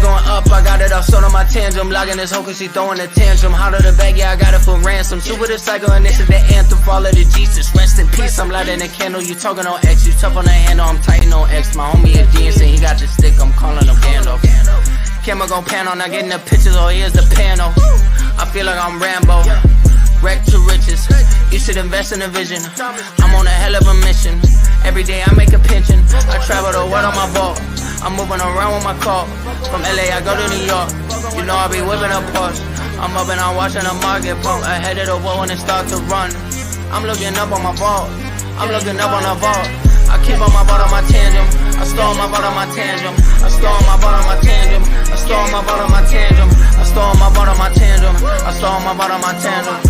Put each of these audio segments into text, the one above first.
going up, I got it off sold on my tantrum. Logging this hoe cause she throwing a tantrum. Out of the bag, yeah, I got it for ransom. Super the cycle and this is the anthem. Follow the Jesus, rest in peace. I'm lighting a candle, you talking on X. You tough on the handle, I'm tighten on X. My homie is GNC, he got the stick, I'm calling him Gandalf. Camera gon' pan on, not getting the pictures, oh here's the panel. I feel like I'm Rambo, wreck to riches. You should invest in a vision, I'm on a hell of a mission. Every day I make a pension, I travel the world on my vault. I'm moving around with my car, from LA I go to New York. You know I be whipping up Porsche, I'm up and I'm watching the market pump. Ahead of the world when it start to run, I'm looking up on my vault, I'm looking up on the vault. I keep on my vault on my tangent, I store my vault on my tangent, I store my vault on my tangent, I store my vault on my tangent, I store my vault on my tangent, I store my vault on my tangent.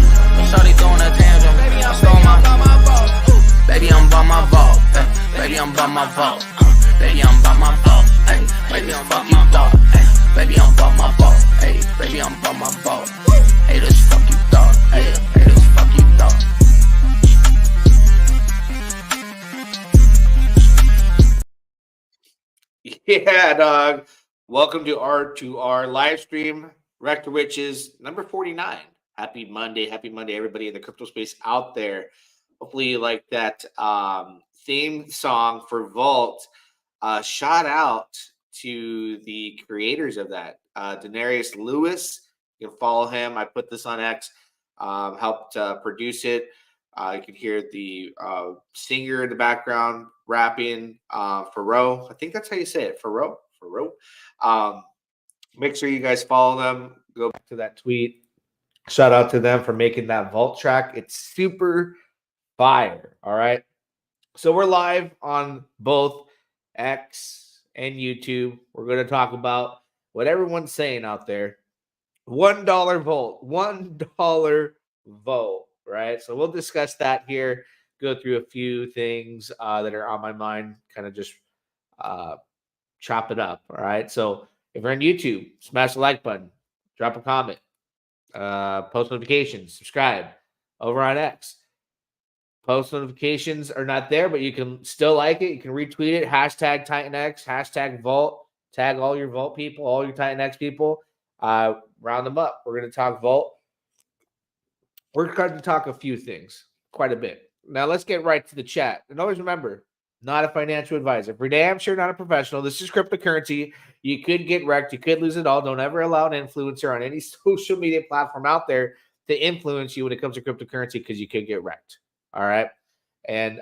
Shawty throwing a tangent, I store my vault. Baby I'm by my vault, baby I'm by my vault, baby I'm by my vault, baby I'm by my vault, baby I'm by my vault, baby I'm by my vault. Hey, this fuck you thought, hey, this fuck you thought. Yeah, dog. Welcome to R2R live stream, Wreck to Riches, number 49. Happy Monday, everybody in the crypto space out there. Hopefully you like that theme song for Vault. Shout out to the creators of that. Denarius Lewis, you can follow him. I put this on X, helped produce it. You can hear the singer in the background rapping, Faro. I think that's how you say it, Faro. Make sure you guys follow them. Go back to that tweet. Shout out to them for making that Vault track. It's super fire. All right. So we're live on both X and YouTube. We're going to talk about what everyone's saying out there. $1 Vault. $1 Vault. Right. So we'll discuss that here. Go through a few things that are on my mind. Kind of just chop it up. All right. So if you're on YouTube, smash the like button. Drop a comment. Post notifications. Subscribe. Over on X, post notifications are not there, but you can still like it. You can retweet it. Hashtag TitanX. Hashtag Vault. Tag all your Vault people, all your TitanX people. Round them up. We're going to talk Vault. We're going to talk a few things, quite a bit. Now, let's get right to the chat. And always remember, not a financial advisor. For damn sure, not a professional. This is cryptocurrency. You could get wrecked. You could lose it all. Don't ever allow an influencer on any social media platform out there to influence you when it comes to cryptocurrency because you could get wrecked. All right. And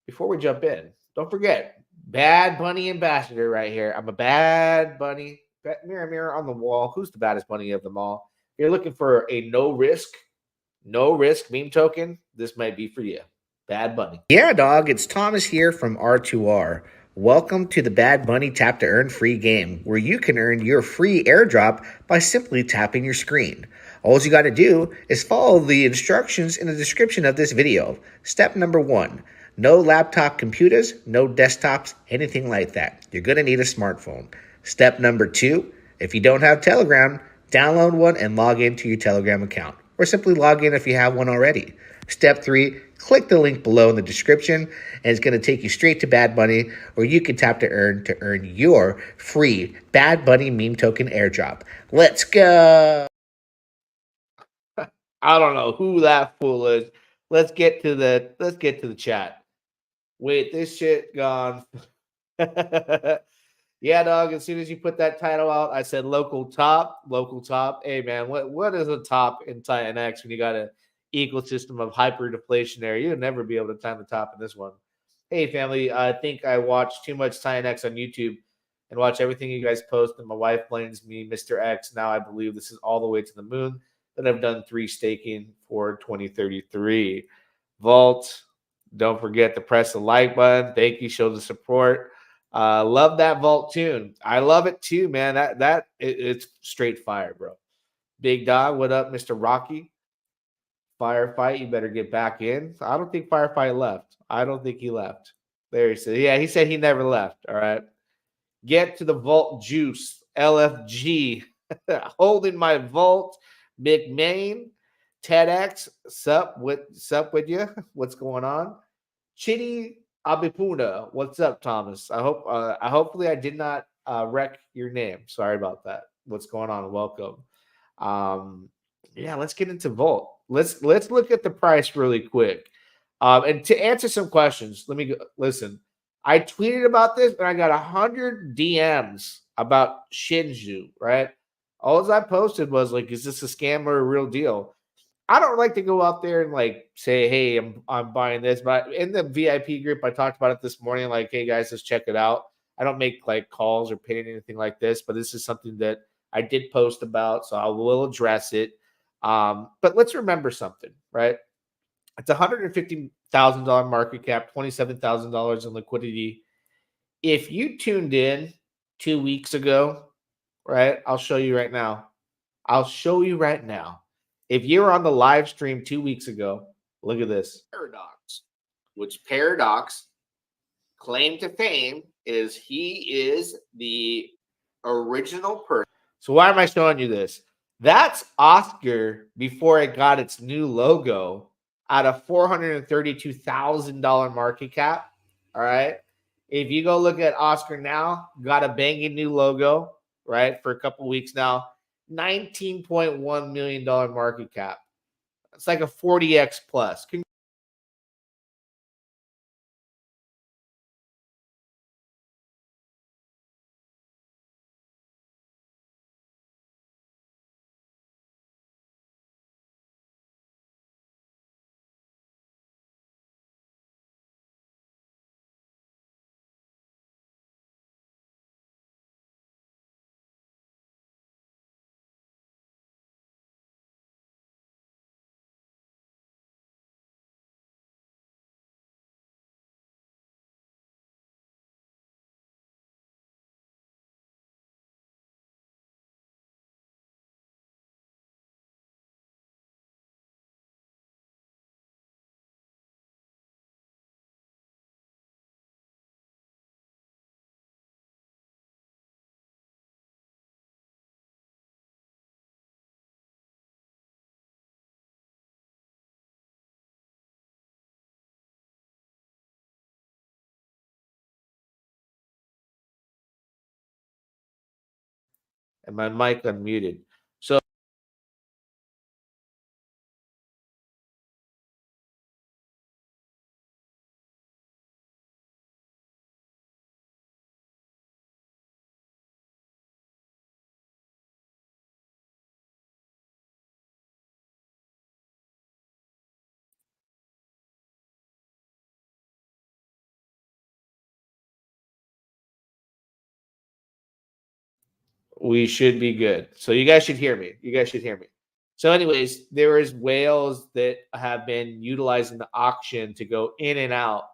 before we jump in, don't forget, Bad Bunny ambassador right here. I'm a Bad Bunny. Mirror on the wall. Who's the baddest bunny of them all? If you're looking for a no risk meme token, this might be for you. Bad Bunny. Yeah, dog. It's Thomas here from R2R. Welcome to the Bad Bunny Tap to Earn free game, where you can earn your free airdrop by simply tapping your screen. All you got to do is follow the instructions in the description of this video. Step number 1, no laptop computers, no desktops, anything like that. You're going to need a smartphone. Step number 2, if you don't have Telegram, download one and log into your Telegram account, or simply log in if you have one already. Step 3, click the link below in the description, and it's going to take you straight to Bad Bunny, where you can tap to earn your free Bad Bunny meme token airdrop. Let's go. I don't know who that fool is. Let's get to the chat. Wait, this shit gone. Yeah, dog. As soon as you put that title out, I said local top. Hey, man, what is a top in TitanX when you got an ecosystem of hyper-deflationary? You'll never be able to time the top in this one. Hey, family, I think I watched too much TitanX on YouTube and watch everything you guys post, and my wife blames me, Mr. X. Now I believe this is all the way to the moon, that I've done 3 staking for 2033. Vault, don't forget to press the like button. Thank you. Show the support. Love that Vault tune. I love it too, man. It's straight fire, bro. Big Dog, what up, Mr. Rocky? Firefight, you better get back in. I don't think Firefight left. I don't think he left. There he said. Yeah, he said he never left. All right. Get to the Vault juice. LFG. Holding my Vault. McMain. TEDx. Sup with you? What's going on? Chitty Abipuna. What's up, Thomas? I hope hopefully I did not wreck your name. Sorry about that. What's going on? Welcome. Yeah, let's get into Volt. Let's look at the price really quick. And to answer some questions, let me go, listen. I tweeted about this and I got 100 DMs about Shinju, right? All I posted was like, is this a scam or a real deal? I don't like to go out there and like say, hey, I'm buying this, but in the VIP group, I talked about it this morning. Like, hey guys, let's check it out. I don't make like calls or pin anything like this, but this is something that I did post about, so I will address it. But let's remember something, right? It's $150,000 market cap, $27,000 in liquidity. If you tuned in 2 weeks ago, right? I'll show you right now. I'll show you right now. If you were on the live stream 2 weeks ago, look at this. Paradox, which Paradox claim to fame is he is the original person. So why am I showing you this? That's Oscar before it got its new logo at a $432,000 market cap. All right. If you go look at Oscar now, got a banging new logo, right? For a couple weeks now, $19.1 million market cap. It's like a 40x plus. And my mic unmuted. So we should be good. So you guys should hear me. You guys should hear me. So, anyways, there is whales that have been utilizing the auction to go in and out,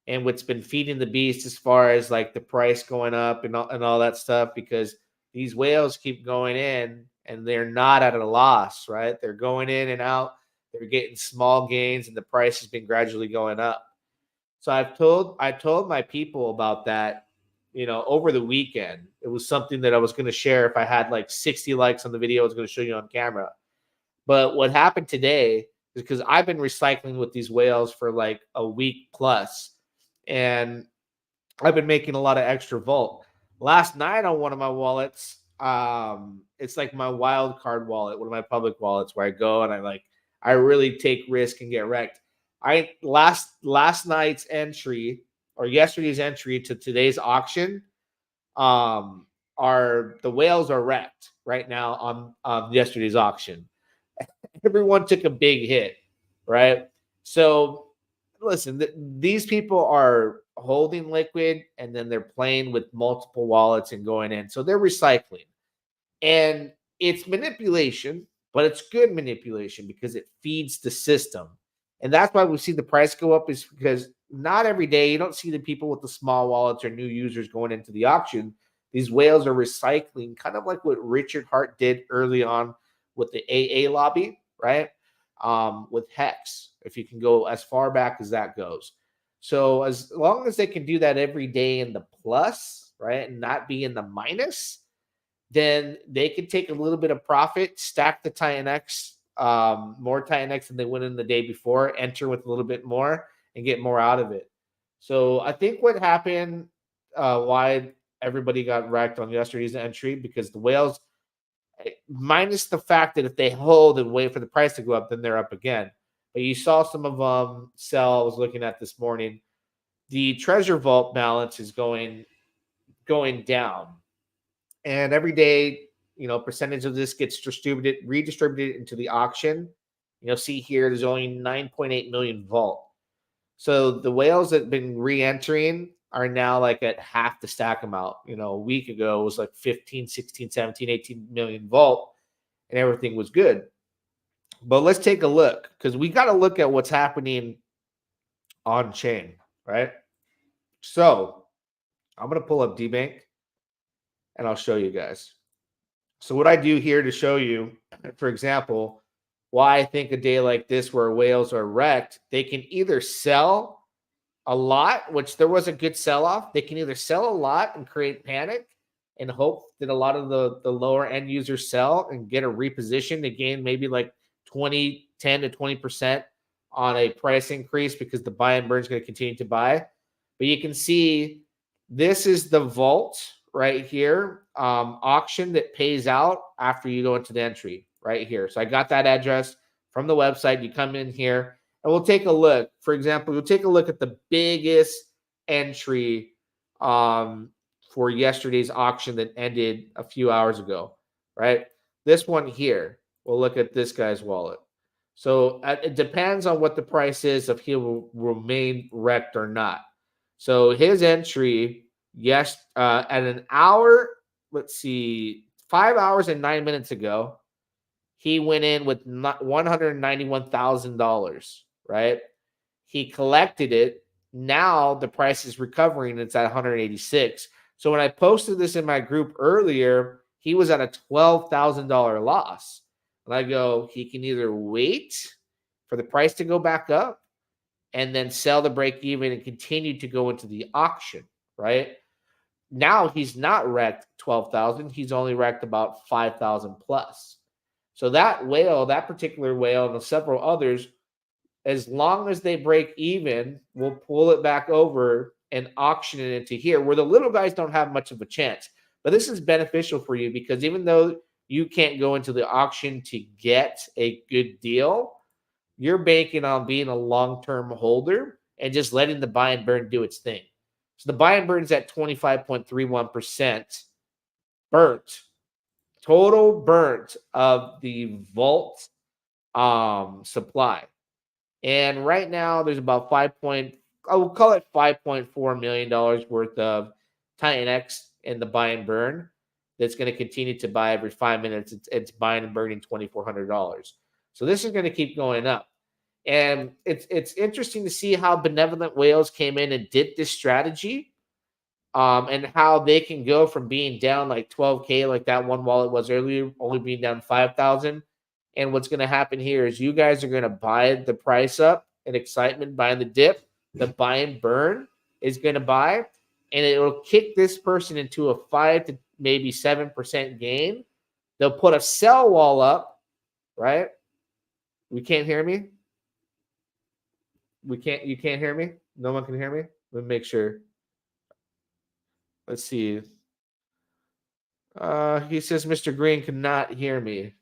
and what's been feeding the beast as far as like the price going up and all that stuff, because these whales keep going in and they're not at a loss, right? They're going in and out. They're getting small gains, and the price has been gradually going up. So I told my people about that, over the weekend. It was something that I was going to share. If I had like 60 likes on the video, I was going to show you on camera. But what happened today is because I've been recycling with these whales for like a week plus, and I've been making a lot of extra volt. Last night on one of my wallets, it's like my wild card wallet, one of my public wallets where I go and I really take risk and get wrecked. I last night's entry or yesterday's entry to today's auction, are the whales are wrecked right now on yesterday's auction. Everyone took a big hit, right? So listen, these people are holding liquid and then they're playing with multiple wallets and going in. So they're recycling. And it's manipulation, but it's good manipulation because it feeds the system. And that's why we see the price go up, is because not every day you don't see the people with the small wallets or new users going into the auction. These whales are recycling, kind of like what Richard Hart did early on with the AA lobby, right? With Hex, if you can go as far back as that goes. So as long as they can do that every day in the plus, right, and not be in the minus, then they can take a little bit of profit, stack the TitanX, more TitanX than they went in the day before, enter with a little bit more, and get more out of it. So I think what happened, why everybody got wrecked on yesterday's entry because the whales, minus the fact that if they hold and wait for the price to go up, then they're up again. But you saw some of them sell. I was looking at this morning. The treasure vault balance is going down, and every day, percentage of this gets redistributed into the auction. See here, there's only 9.8 million vault. So the whales that have been re-entering are now like at half the stack amount. A week ago it was like 15, 16, 17, 18 million vault, and everything was good. But let's take a look, because we got to look at what's happening on chain, right? So I'm going to pull up DBank and I'll show you guys. So what I do here to show you, for example, why I think a day like this where whales are wrecked, they can either sell a lot, which there was a good sell-off. They can either sell a lot and create panic and hope that a lot of the lower end users sell and get a reposition to gain maybe like 10 to 20% on a price increase because the buy and burn is going to continue to buy. But you can see this is the vault right here, auction that pays out after you go into the entry right here. So I got that address from the website. You come in here and we'll take a look. For example, we'll take a look at the biggest entry for yesterday's auction that ended a few hours ago, right? This one here, we'll look at this guy's wallet. So it depends on what the price is if he will remain wrecked or not. So his entry, yes, at an hour, let's see, 5 hours and 9 minutes ago, he went in with $191,000, right? He collected it. Now the price is recovering. It's at 186. So when I posted this in my group earlier, he was at a $12,000 loss. And I go, he can either wait for the price to go back up and then sell the break even and continue to go into the auction, right? Now he's not wrecked 12,000. He's only wrecked about 5,000 plus. So that whale, that particular whale, and several others, as long as they break even, we'll pull it back over and auction it into here, where the little guys don't have much of a chance. But this is beneficial for you because even though you can't go into the auction to get a good deal, you're banking on being a long-term holder and just letting the buy and burn do its thing. So the buy and burn is at 25.31% burnt. Total burnt of the vault supply. And right now there's about I will call it $5.4 million worth of TitanX in the buy and burn that's going to continue to buy every 5 minutes. It's buying and burning $2,400. So this is going to keep going up. And it's interesting to see how Benevolent Whales came in and did this strategy, and how they can go from being down like 12K like that one wallet was earlier, only being down 5,000. And what's going to happen here is you guys are going to buy the price up in excitement, buying the dip. The buy and burn is going to buy, and it will kick this person into a 5 to maybe 7% gain. They'll put a sell wall up, right? We can't hear me. You can't hear me? No one can hear me? Let me make sure. Let's see. He says Mr. Green cannot hear me.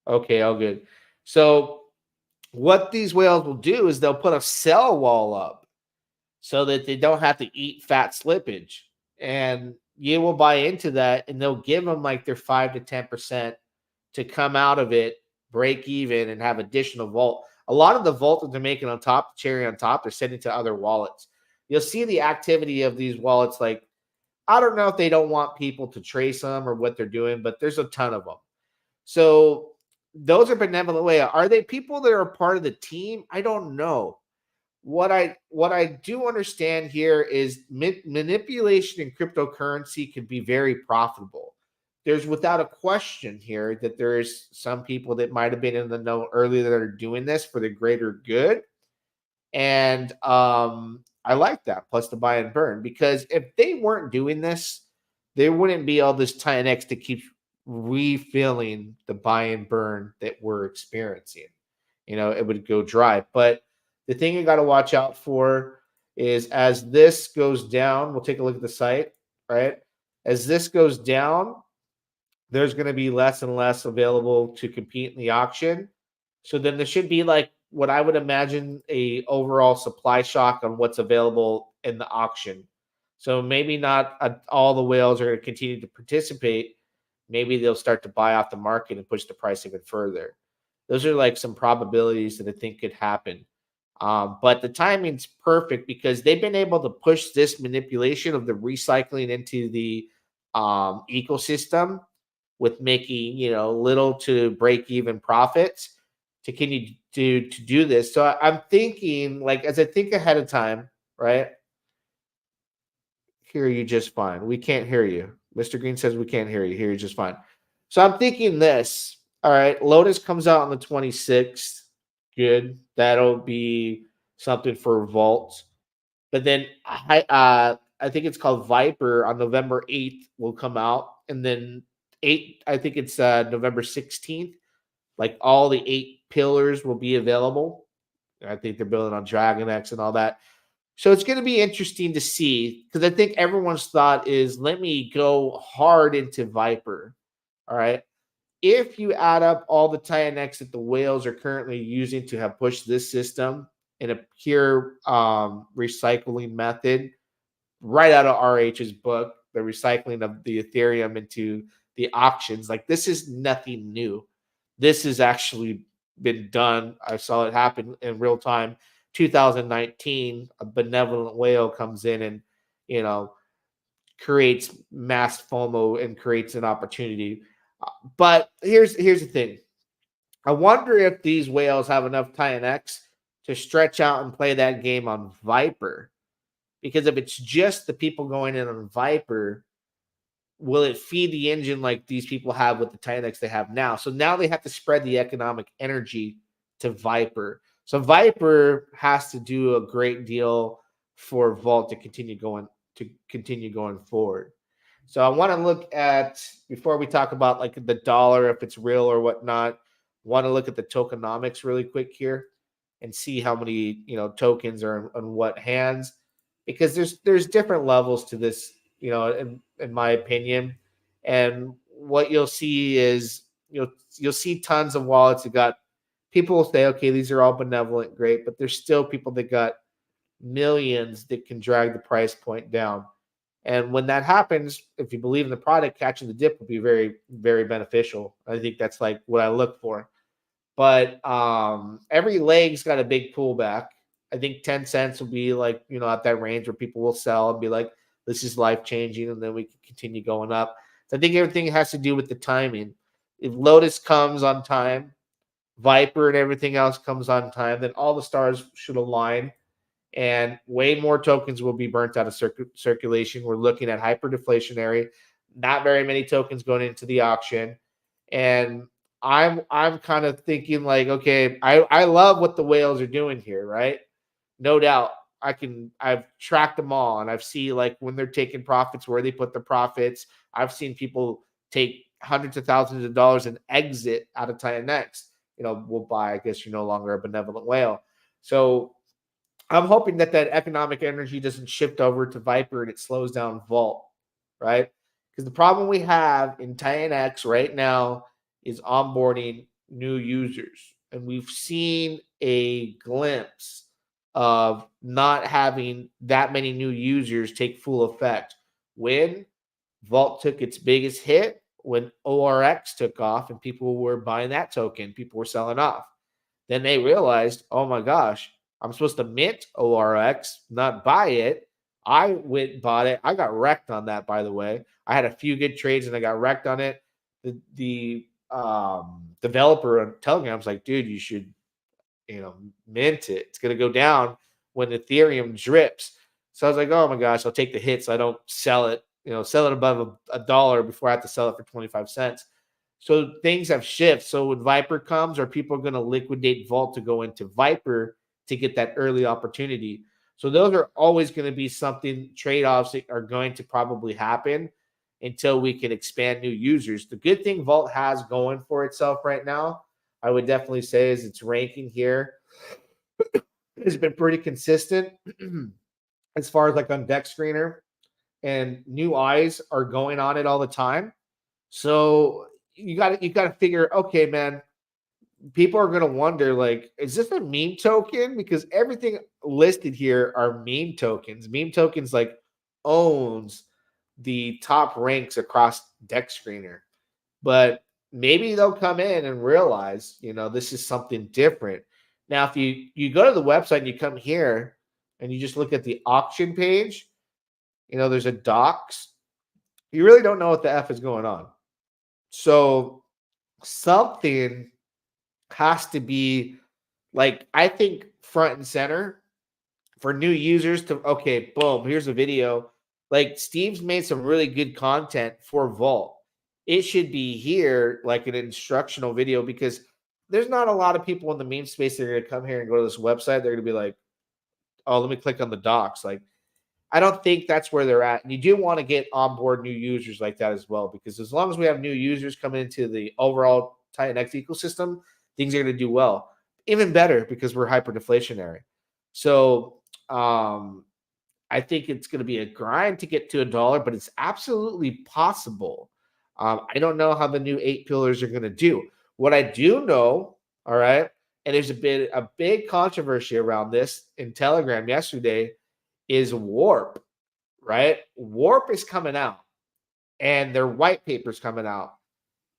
Okay, all good. So what these whales will do is they'll put a sell wall up so that they don't have to eat fat slippage. And you will buy into that, and they'll give them like their 5 to 10% to come out of it, break even, and have additional vault. A lot of the vault that they're making on top, the cherry on top, they're sending to other wallets. You'll see the activity of these wallets. Like, I don't know if they don't want people to trace them or what they're doing, but there's a ton of them. So those are Benevolent Whale. Are they people that are part of the team? I don't know. What I do understand here is manipulation in cryptocurrency can be very profitable. There's without a question here that there is some people that might have been in the know earlier that are doing this for the greater good. And I like that, plus the buy and burn, because if they weren't doing this, there wouldn't be all this TitanX to keep refilling the buy and burn that we're experiencing. It would go dry. But the thing you got to watch out for is as this goes down, we'll take a look at the site. right? As this goes down, there's going to be less and less available to compete in the auction. So then there should be like what I would imagine a overall supply shock on what's available in the auction. So maybe not all the whales are going to continue to participate. Maybe they'll start to buy off the market and push the price even further. Those are like some probabilities that I think could happen. But the timing's perfect because they've been able to push this manipulation of the recycling into the ecosystem with making little to break even profits to continue to do this. So I'm thinking, like, as I think ahead of time, right? Hear you just fine. We can't hear you. Mr. Green says we can't hear you. Hear you just fine. So I'm thinking this. All right, Lotus comes out on the 26th. Good. That'll be something for Vault. But then I think it's called Viper on November 8th will come out. And then I think it's November 16th. Like all the 8 pillars will be available. I think they're building on TitanX and all that. So it's going to be interesting to see because I think everyone's thought is let me go hard into Viper. All right. If you add up all the TitanX that the whales are currently using to have pushed this system in a pure recycling method, right out of RH's book, the recycling of the Ethereum into the auctions, like this is nothing new. This has actually been done. I saw it happen in real time. 2019, a benevolent whale comes in and, creates mass FOMO and creates an opportunity. But here's the thing. I wonder if these whales have enough TitanX to stretch out and play that game on Viper. Because if it's just the people going in on Viper, will it feed the engine like these people have with the TitanX they have now? So now they have to spread the economic energy to Viper. So Viper has to do a great deal for Vault to continue going forward. So I want to look at, before we talk about like the dollar, if it's real or whatnot, want to look at the tokenomics really quick here and see how many tokens are on what hands, because there's different levels to this, in my opinion. And what you'll see is you'll see tons of wallets that got people will say, okay, these are all benevolent, great, but there's still people that got millions that can drag the price point down. And when that happens, if you believe in the product, catching the dip will be very, very beneficial. I think that's like what I look for. But every leg's got a big pullback. I think 10 cents will be like, at that range where people will sell and be like, this is life changing. And then we can continue going up. So I think everything has to do with the timing. If Lotus comes on time, Viper and everything else comes on time, then all the stars should align and way more tokens will be burnt out of circulation. We're looking at hyper-deflationary, not very many tokens going into the auction. And I'm kind of thinking like, okay, I love what the whales are doing here, right? No doubt. I've tracked them all and I've seen like when they're taking profits, where they put the profits. I've seen people take hundreds of thousands of dollars and exit out of TitanX. We'll buy, I guess you're no longer a benevolent whale. So I'm hoping that economic energy doesn't shift over to Viper and it slows down Vault, right? Because the problem we have in TitanX right now is onboarding new users. And we've seen a glimpse of not having that many new users take full effect. When Vault took its biggest hit, when ORX took off and people were buying that token, people were selling off. Then they realized, oh my gosh, I'm supposed to mint ORX, not buy it. I went and bought it. I got wrecked on that, by the way. I had a few good trades and I got wrecked on it. The developer on Telegram was like, dude, you should, mint it. It's going to go down when Ethereum drips. So I was like, oh my gosh, I'll take the hit so I don't sell it, sell it above a dollar before I have to sell it for 25 cents. So things have shifted. So when Viper comes, are people going to liquidate Vault to go into Viper to get that early opportunity? So those are always going to be something, trade-offs that are going to probably happen until we can expand new users. The good thing Vault has going for itself right now, I would definitely say, is its ranking here has been pretty consistent as far as like on Deck Screener. and new eyes are going on it all the time. So you got to figure, okay, man, people are going to wonder, like, is this a meme token? Because everything listed here are meme tokens. Meme tokens like owns the top ranks across Deck Screener. But maybe they'll come in and realize, this is something different. Now, if you go to the website and you come here and you just look at the auction page, there's a docs. You really don't know what the F is going on. So something has to be, like, I think front and center for new users to, okay, boom, here's a video. Like, Steve's made some really good content for Vault. It should be here, like an instructional video, because there's not a lot of people in the meme space that are going to come here and go to this website. They're going to be like, oh, let me click on the docs. Like, I don't think that's where they're at. And you do want to get on board new users like that as well, because as long as we have new users coming into the overall TitanX ecosystem, things are going to do well. Even better, because we're hyper deflationary. So I think it's going to be a grind to get to $1, but it's absolutely possible. I don't know how the new 8 pillars are going to do. What I do know, all right, and there's a big controversy around this in Telegram yesterday, is Warp, right? Warp is coming out, and their white paper's coming out.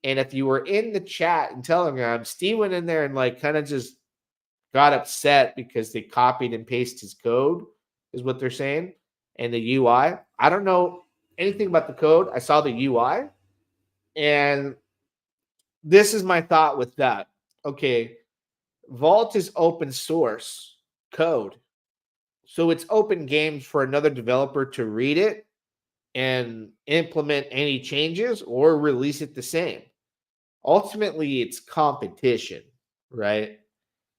And if you were in the chat in Telegram, Steve went in there and like kind of just got upset because they copied and pasted his code, is what they're saying, and the UI. I don't know anything about the code. I saw the UI, and this is my thought with that. Okay, Vault is open source code. So it's open game for another developer to read it and implement any changes or release it the same. Ultimately, it's competition, right?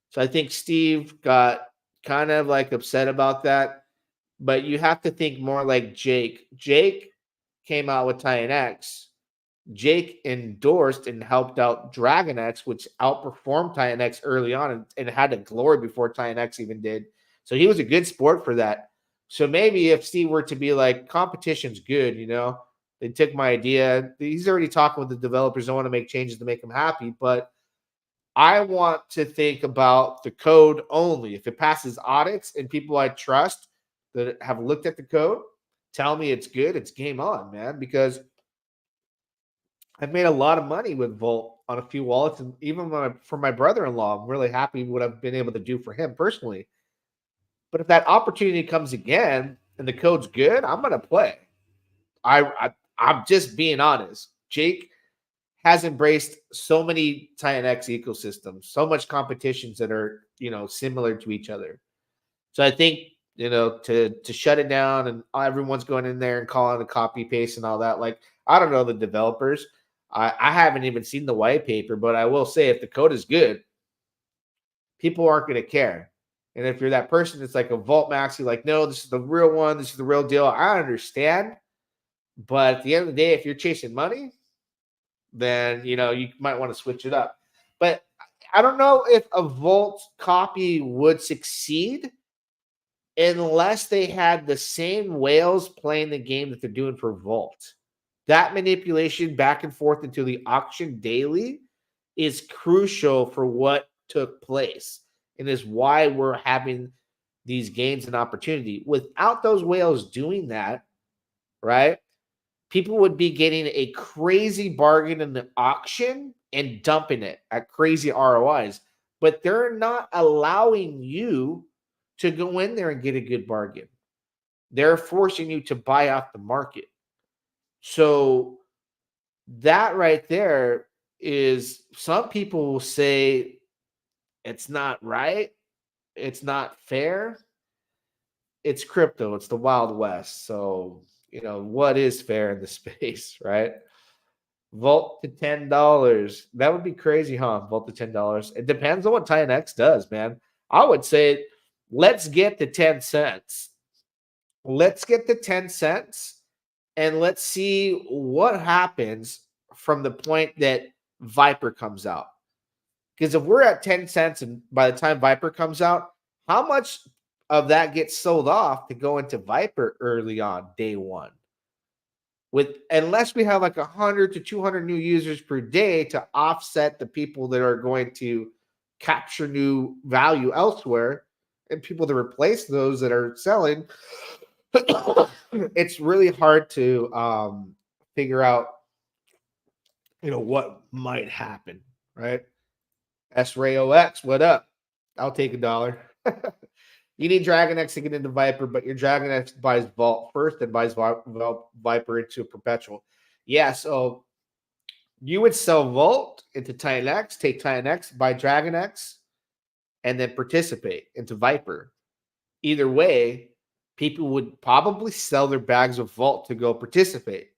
So I think Steve got kind of like upset about that, but you have to think more like Jake. Jake came out with TitanX. Jake endorsed and helped out DragonX, which outperformed TitanX early on and had a glory before TitanX even did. So he was a good sport for that. So maybe if Steve were to be like, competition's good, they took my idea. He's already talking with the developers. Don't want to make changes to make them happy, but I want to think about the code only. If it passes audits and people I trust that have looked at the code tell me it's good, it's game on, man, because I've made a lot of money with Volt on a few wallets, and even for my brother-in-law, I'm really happy with what I've been able to do for him personally. But if that opportunity comes again and the code's good, I'm going to play. I'm just being honest. Jake has embraced so many TitanX ecosystems, so much competitions that are, similar to each other. So I think, to shut it down and everyone's going in there and calling a copy paste and all that. Like, I don't know the developers. I haven't even seen the white paper, but I will say if the code is good, people aren't going to care. And if you're that person that's like a Vault Maxi, like, no, this is the real one, this is the real deal, I understand. But at the end of the day, if you're chasing money, then, you might want to switch it up. But I don't know if a Vault copy would succeed unless they had the same whales playing the game that they're doing for Vault. That manipulation back and forth into the auction daily is crucial for what took place and is why we're having these gains and opportunity. Without those whales doing that, right, people would be getting a crazy bargain in the auction and dumping it at crazy ROIs. But they're not allowing you to go in there and get a good bargain. They're forcing you to buy off the market. So that right there is, some people will say it's not right, it's not fair. It's crypto, it's the Wild West. So, what is fair in the space, right? Vault to $10. That would be crazy, huh? Vault to $10. It depends on what TitanX does, man. I would say let's get to 10 cents. Let's get to 10 cents. And let's see what happens from the point that Viper comes out. Because if we're at 10 cents and by the time Viper comes out, how much of that gets sold off to go into Viper early on, day one? unless we have like 100 to 200 new users per day to offset the people that are going to capture new value elsewhere and people to replace those that are selling, it's really hard to figure out, what might happen, right? SRAOX, what up? I'll take $1. You need DragonX to get into Viper, but your DragonX buys Vault first and buys Viper into a perpetual. Yeah, so you would sell Vault into TitanX, take TitanX, buy DragonX, and then participate into Viper. Either way, people would probably sell their bags of Vault to go participate.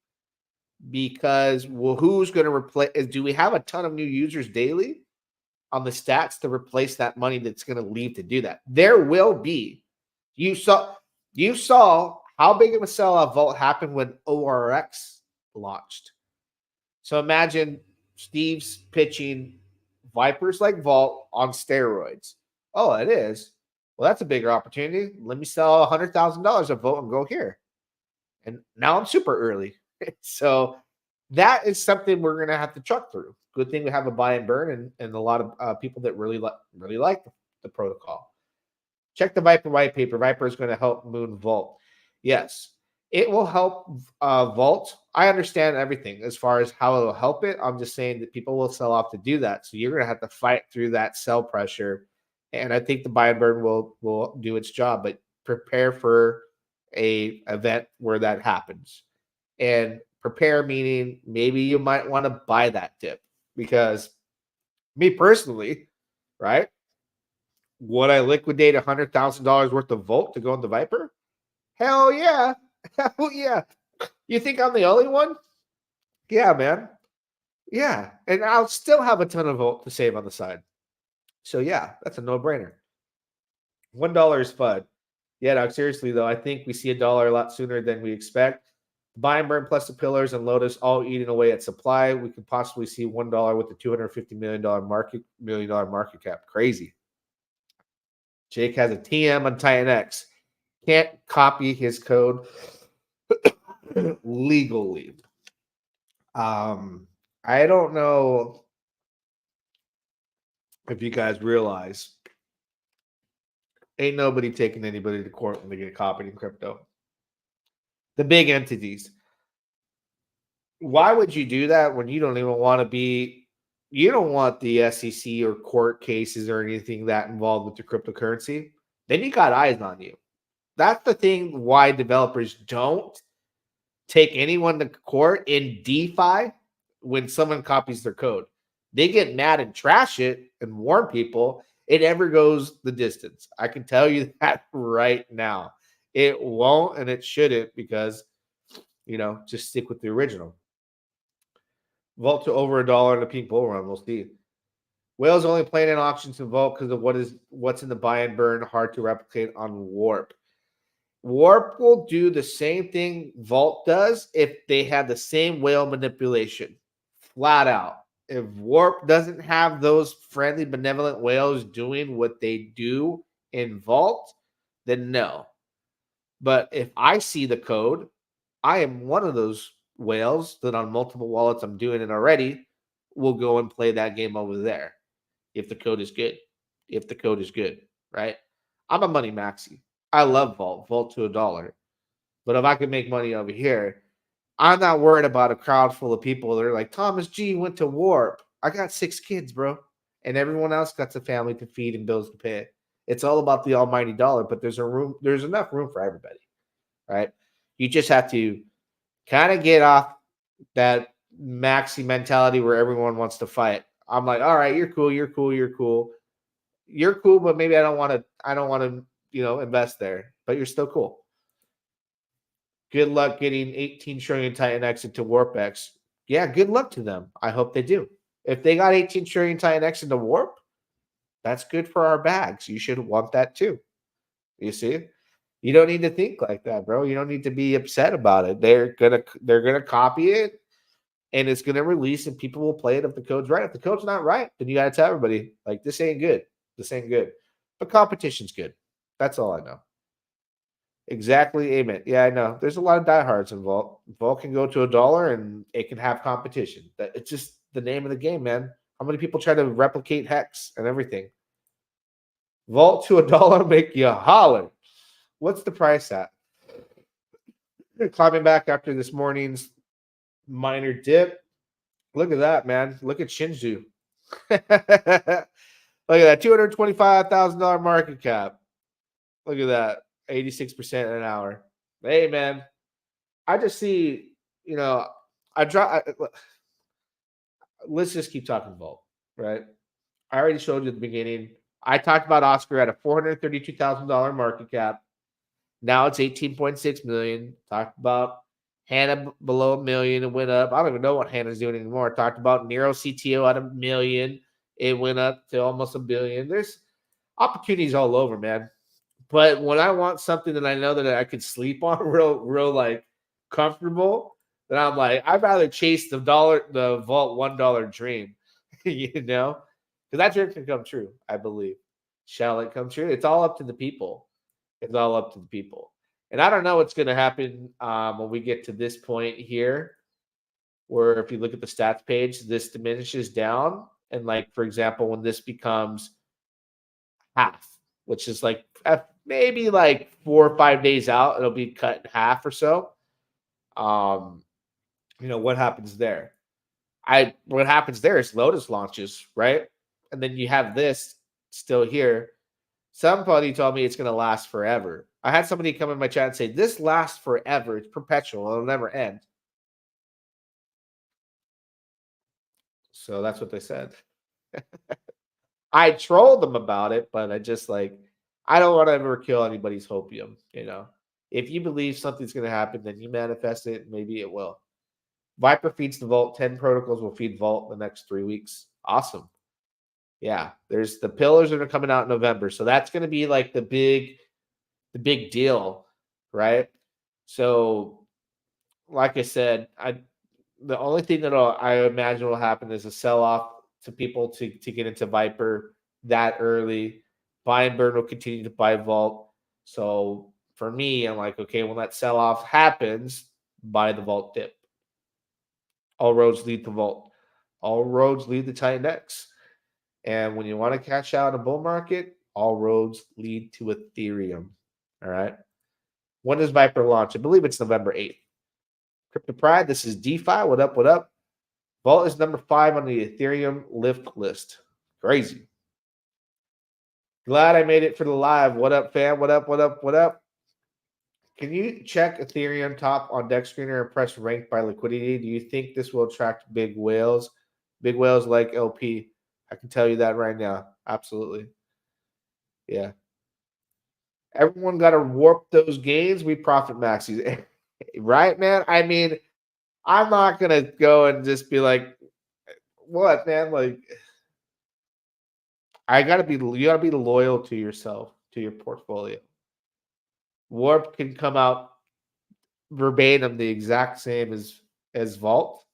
Because, well, who's going to replace? Do we have a ton of new users daily on the stats to replace that money that's going to leave to do that? There will be. You saw how big of a sellout Vault happened when ORX launched. So imagine Steve's pitching Vipers like Vault on steroids. Oh, it is. Well, that's a bigger opportunity. Let me sell $100,000 of Vault and go here. And now I'm super early. So that is something we're going to have to truck through. Good thing we have a buy and burn and a lot of people that really like the protocol. Check the Viper white paper. Viper is going to help Moon Vault. Yes, it will help Vault. I understand everything as far as how it will help it. I'm just saying that people will sell off to do that. So you're going to have to fight through that sell pressure. And I think the buy and burn will do its job, but prepare for a event where that happens. And prepare meaning maybe you might want to buy that dip, because me personally, right? Would I liquidate $100,000 worth of Volt to go into Viper? Hell yeah. Hell yeah. You think I'm the only one? Yeah, man. Yeah. And I'll still have a ton of Volt to save on the side. So yeah, that's a no-brainer. $1 is FUD. Yeah, no, seriously though, I think we see $1 a lot sooner than we expect. Buy and burn plus the pillars and Lotus all eating away at supply. We could possibly see $1 with the $250 million market cap. Crazy. Jake has a TM on TitanX. Can't copy his code legally. I don't know if you guys realize, ain't nobody taking anybody to court when they get copied in crypto. The big entities. Why would you do that when you don't even want to be, you don't want the SEC or court cases or anything that involved with the cryptocurrency? Then you got eyes on you. That's the thing why developers don't take anyone to court in DeFi when someone copies their code. They get mad and trash it and warn people. It never goes the distance. I can tell you that right now. It won't and it shouldn't, because, just stick with the original. Vault to over $1 in a pink bull run. We'll see. Whale's only playing in auctions and Vault because of what's in the buy and burn, hard to replicate on Warp. Warp will do the same thing Vault does if they have the same whale manipulation. Flat out. If Warp doesn't have those friendly, benevolent whales doing what they do in Vault, then no. But if I see the code, I am one of those whales that on multiple wallets, I'm doing it already, will go and play that game over there. If the code is good. If the code is good, right? I'm a money maxi. I love Vault to $1. But if I can make money over here, I'm not worried about a crowd full of people that are like, Thomas G went to Warp. I got 6 kids, bro. And everyone else got a family to feed and bills to pay. It's all about the almighty dollar, but there's enough room for everybody, right? You just have to kind of get off that maxi mentality where everyone wants to fight. I'm like, all right, you're cool, but maybe I don't want to, invest there, but you're still cool. Good luck getting 18 trillion TitanX into WarpX. Yeah, good luck to them. I hope they do. If they got 18 trillion TitanX into Warp, that's good for our bags. You should want that too. You see? You don't need to think like that, bro. You don't need to be upset about it. They're gonna copy it, and it's gonna release, and people will play it if the code's right. If the code's not right, then you gotta tell everybody, like, this ain't good. This ain't good. But competition's good. That's all I know. Exactly. Amen. Yeah, I know. There's a lot of diehards in Vault. Vault can go to $1 and it can have competition. That it's just the name of the game, man. How many people try to replicate Hex and everything? Vault to $1 make you holler. What's the price at? Climbing back after this morning's minor dip. Look at that, man. Look at Shinju. Look at that. $225,000 market cap. Look at that. 86% an hour. Hey, man. I just see, let's just keep talking Vault, right? I already showed you at the beginning. I talked about Oscar at a $432,000 market cap. Now it's 18.6 million. Talked about Hannah below $1 million. It went up. I don't even know what Hannah's doing anymore. Talked about Nero CTO at $1 million. It went up to almost $1 billion. There's opportunities all over, man. But when I want something that I know that I could sleep on real like comfortable, then I'm like, I'd rather chase the Vault $1 dream, you know? Because that dream can come true, I believe. Shall it come true? It's all up to the people. It's all up to the people. And I don't know what's going to happen when we get to this point here, where if you look at the stats page, this diminishes down. And like, for example, when this becomes half, which is like maybe like 4 or 5 days out, it'll be cut in half or so. What happens there? What happens there is Lotus launches, right? And then you have this still here. Somebody told me it's going to last forever. I had somebody come in my chat and say, this lasts forever. It's perpetual. It'll never end. So that's what they said. I trolled them about it, but I just I don't want to ever kill anybody's hopium, If you believe something's going to happen, then you manifest it. Maybe it will. Viper feeds the Vault. 10 protocols will feed Vault in the next 3 weeks. Awesome. Yeah, there's the pillars that are coming out in November. So that's going to be like the big deal, right? So like I said, the only thing that I imagine will happen is a sell-off to people to get into Viper that early. Buy and burn will continue to buy Vault. So for me, I'm like, okay, when that sell-off happens, buy the Vault dip. All roads lead to Vault. All roads lead to TitanX. And when you want to cash out in a bull market, all roads lead to Ethereum. All right. When does Viper launch? I believe it's November 8th. Crypto Pride, this is DeFi. What up? What up? Vault is number 5 on the Ethereum lift list. Crazy. Glad I made it for the live. What up, fam? What up? What up? What up? Can you check Ethereum top on Deck Screener and press rank by liquidity? Do you think this will attract big whales? Big whales like LP. I can tell you that right now. Absolutely. Yeah. Everyone got to warp those gains. We profit maxis. Right, man? I mean, I'm not going to go and just be like, what, man? Like, you got to be loyal to yourself, to your portfolio. Warp can come out verbatim the exact same as Vault.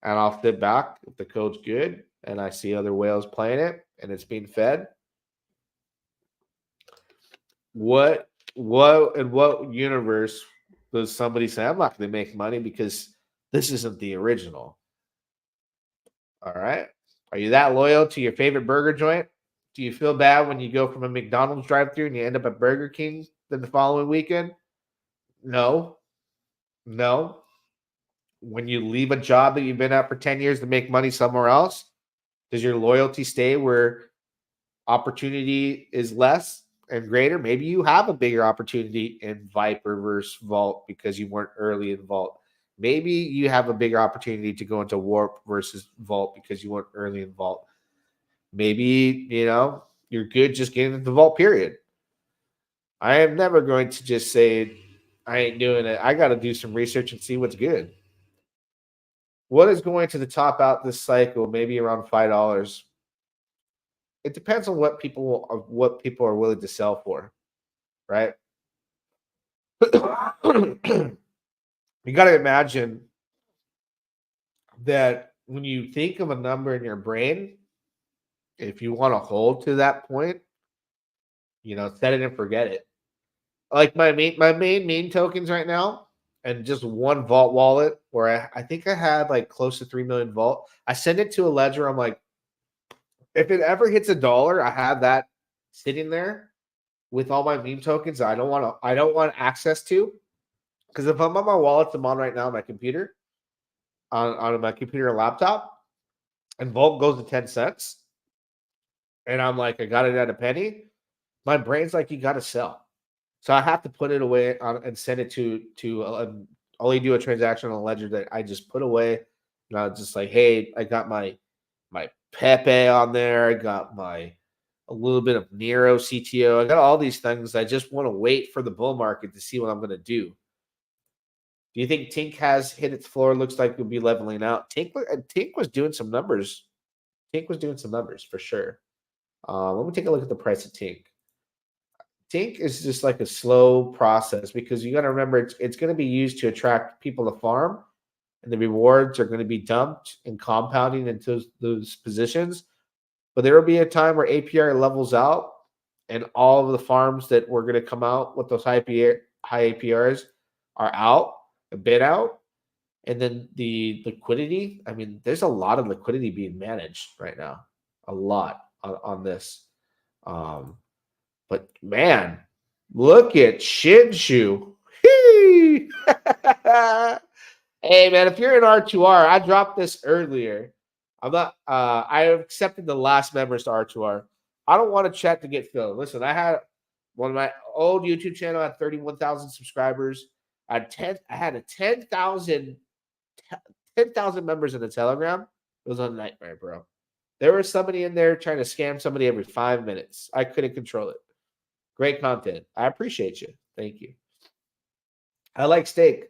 And I'll sit back if the code's good and I see other whales playing it and it's being fed. What in what universe does somebody say, I'm not going to make money because this isn't the original? All right. Are you that loyal to your favorite burger joint? Do you feel bad when you go from a McDonald's drive-thru and you end up at Burger King then the following weekend? No. When you leave a job that you've been at for 10 years to make money somewhere else, does your loyalty stay where opportunity is less and greater? Maybe you have a bigger opportunity in Viper versus Vault because you weren't early in Vault. Maybe you have a bigger opportunity to go into Warp versus Vault because you weren't early in Vault. Maybe, you're good just getting into Vault, period. I am never going to just say I ain't doing it. I got to do some research and see what's good. What is going to the top out this cycle? Maybe around $5. It depends on what people are willing to sell for, right? You got to imagine that when you think of a number in your brain, if you want to hold to that point, set it and forget it. like my main meme tokens right now, and just one vault wallet where I think I had like close to 3 million vault. I send it to a ledger. I'm like, if it ever hits $1, I have that sitting there with all my meme tokens. I don't want access to, because if I'm on my wallets, I'm on right now on my computer, on my computer and laptop, and vault goes to 10 cents, and I'm like, I got it at a penny. My brain's like, you got to sell. So I have to put it away and send it to only do a transaction on a ledger that I just put away. And I was just like, hey, I got my Pepe on there. I got a little bit of Nero CTO. I got all these things. I just want to wait for the bull market to see what I'm going to do. Do you think Tink has hit its floor? Looks like it'll be leveling out. Tink was doing some numbers. Tink was doing some numbers for sure. Let me take a look at the price of Tink. Tink is just like a slow process, because you got to remember it's going to be used to attract people to farm, and the rewards are going to be dumped and compounding into those positions. But there will be a time where APR levels out, and all of the farms that were going to come out with those high APRs are out, a bit out. And then the liquidity, I mean, there's a lot of liquidity being managed right now, a lot on this. But man, look at Shinshu. Hey man, if you're in R2R, I dropped this earlier. I'm not I accepted the last members to R2R. I don't want a chat to get filled. Listen, I had one of my old YouTube channel had 31,000 subscribers. I had a 10,000 members in the Telegram. It was a nightmare, bro. There was somebody in there trying to scam somebody every 5 minutes. I couldn't control it. Great content. I appreciate you. Thank you. I like steak.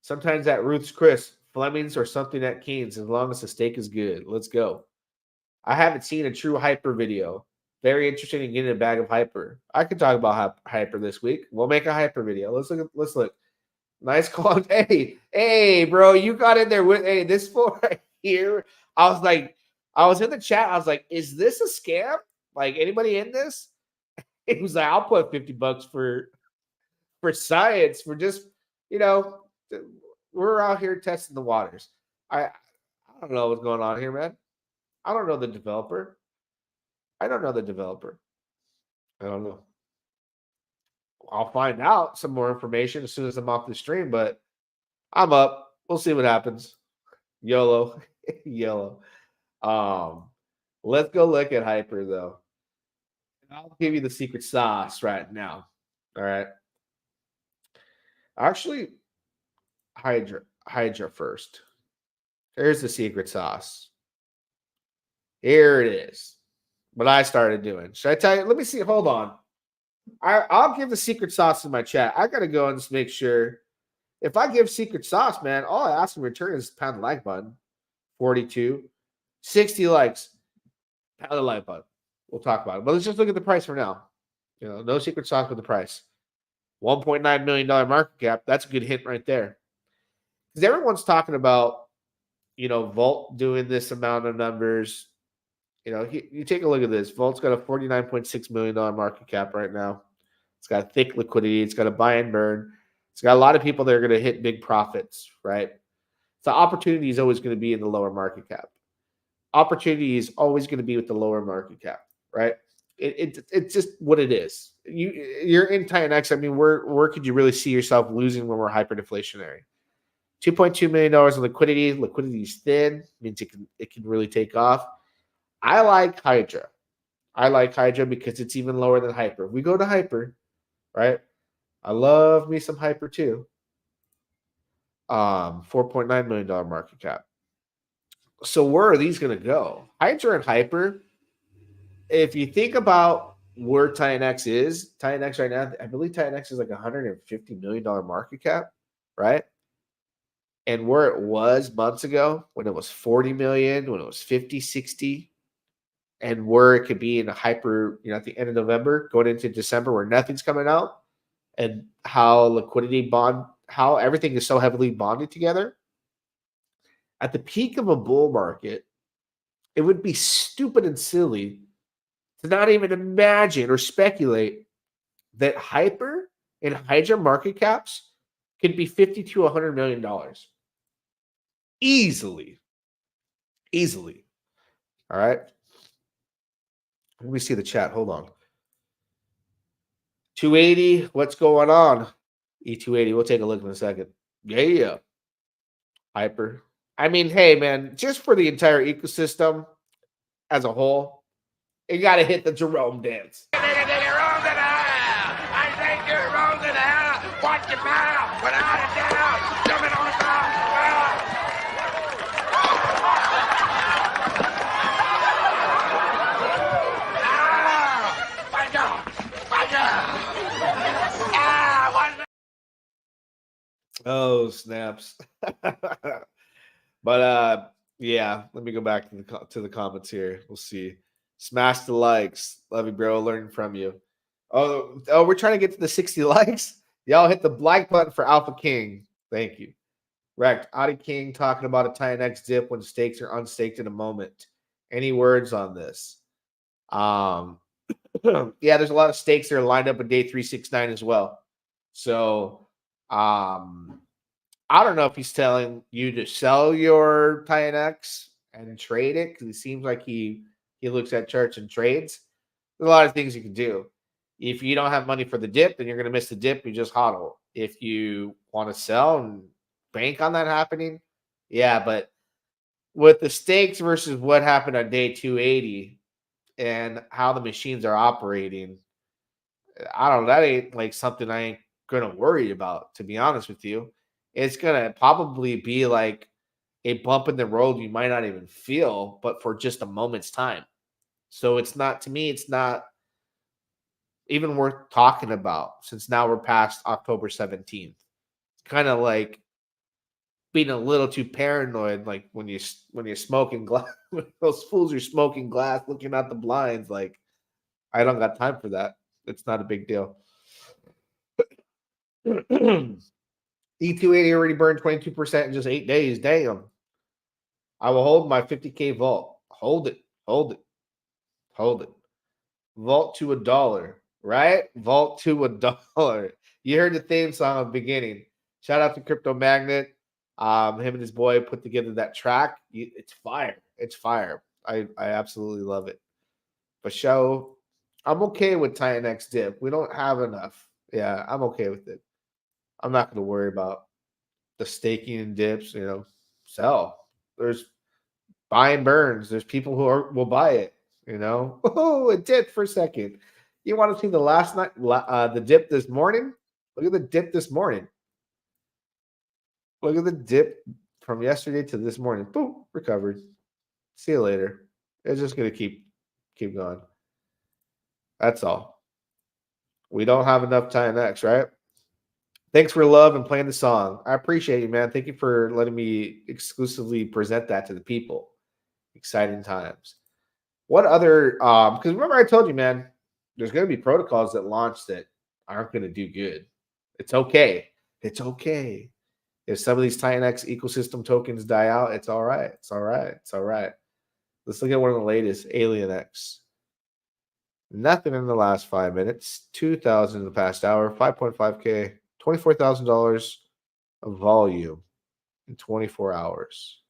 Sometimes at Ruth's Chris, Fleming's, or something at Keen's, as long as the steak is good. Let's go. I haven't seen a true hyper video. Very interesting in getting a bag of hyper. I could talk about hyper this week. We'll make a hyper video. Let's look. Nice call. Hey, bro, you got in there with this fool right here. I was in the chat. I was like, is this a scam? Like, anybody in this? He was like, I'll put $50 for science, for just, we're out here testing the waters. I don't know what's going on here, man. I don't know the developer. I don't know. I'll find out some more information as soon as I'm off the stream, but I'm up. We'll see what happens. YOLO. YOLO. Let's go look at hyper though. I'll give you the secret sauce right now. All right. Actually, Hydra first. Here's the secret sauce. Here it is. What I started doing. Should I tell you? Let me see. Hold on. I'll give the secret sauce in my chat. I got to go and just make sure. If I give secret sauce, man, all I ask in return is pound the like button. 42. 60 likes. Pound the like button. We'll talk about it. But let's just look at the price for now. No secret sauce with the price. $1.9 million market cap. That's a good hint right there. Because everyone's talking about, Vault doing this amount of numbers. You take a look at this. Vault's got a $49.6 million market cap right now. It's got thick liquidity. It's got a buy and burn. It's got a lot of people that are going to hit big profits, right? So opportunity is always going to be in the lower market cap. Opportunity is always going to be with the lower market cap, right? It's just what it is. You're in TitanX. I mean, where could you really see yourself losing when we're hyperdeflationary? $2.2 million in liquidity. Liquidity is thin. Means it can really take off. I like Hydra. Because it's even lower than hyper. We go to hyper, right? I love me some hyper too. $4.9 million market cap. So where are these going to go? Hydra and hyper. If you think about where TitanX is, TitanX right now, I believe TitanX is like $150 million market cap, right? And where it was months ago, when it was 40 million, when it was 50, 60, and where it could be in a hyper, at the end of November, going into December, where nothing's coming out, and how how everything is so heavily bonded together. At the peak of a bull market, it would be stupid and silly to not even imagine or speculate that hyper in Hydra market caps could be $50 to $100 million. Easily. Easily. All right. Let me see the chat. Hold on. 280. What's going on? E280. We'll take a look in a second. Yeah. Hyper. I mean, hey, man, just for the entire ecosystem as a whole, you got to hit the Jerome dance. Watch your mouth without a doubt. Jumping on the ground. Oh, snaps. But yeah, let me go back to the comments here. We'll see. Smash the likes. Love you, bro. Learning from you. Oh, we're trying to get to the 60 likes. Y'all hit the like button for Alpha King. Thank you. Wrecked. Audi King talking about a TitanX dip when stakes are unstaked in a moment. Any words on this? Yeah, there's a lot of stakes that are lined up in day 369 as well. So I don't know if he's telling you to sell your TitanX and trade it, because it seems like he looks at charts and trades. There's a lot of things you can do. If you don't have money for the dip, then you're going to miss the dip. You just hodl. If you want to sell and bank on that happening, yeah. But with the stakes versus what happened on day 280 and how the machines are operating, I don't know. That ain't like something I ain't going to worry about, to be honest with you. It's going to probably be like a bump in the road you might not even feel, but for just a moment's time. So it's not, to me, it's not even worth talking about, since now we're past October 17th. It's kind of like being a little too paranoid, like when you're smoking glass, those fools are smoking glass, looking at the blinds. Like, I don't got time for that. It's not a big deal. E280 already burned 22% in just 8 days. Damn. I will hold my 50K vault. Hold it. Hold it. Hold it. Vault to $1, right? Vault to $1. You heard the theme song at the beginning. Shout out to Crypto Magnet. Him and his boy put together that track. It's fire. It's fire. I absolutely love it. But show, I'm okay with TitanX dip. We don't have enough. Yeah, I'm okay with it. I'm not going to worry about the staking and dips. Sell. There's buy and burns. There's people who will buy it. Oh, it dipped for a second. You want to see the last night, the dip this morning? Look at the dip this morning. Look at the dip from yesterday to this morning. Boom, recovered. See you later. It's just gonna keep going. That's all. We don't have enough TitanX, right? Thanks for love and playing the song. I appreciate you, man. Thank you for letting me exclusively present that to the people. Exciting times. What other because remember I told you, man, there's gonna be protocols that launch that aren't gonna do good. It's okay. It's okay. If some of these TitanX ecosystem tokens die out, it's all right. It's all right. It's all right. Let's look at one of the latest, AlienX. Nothing in the last 5 minutes. 2,000 in the past hour. 5.5K. $24,000 of volume in 24 hours.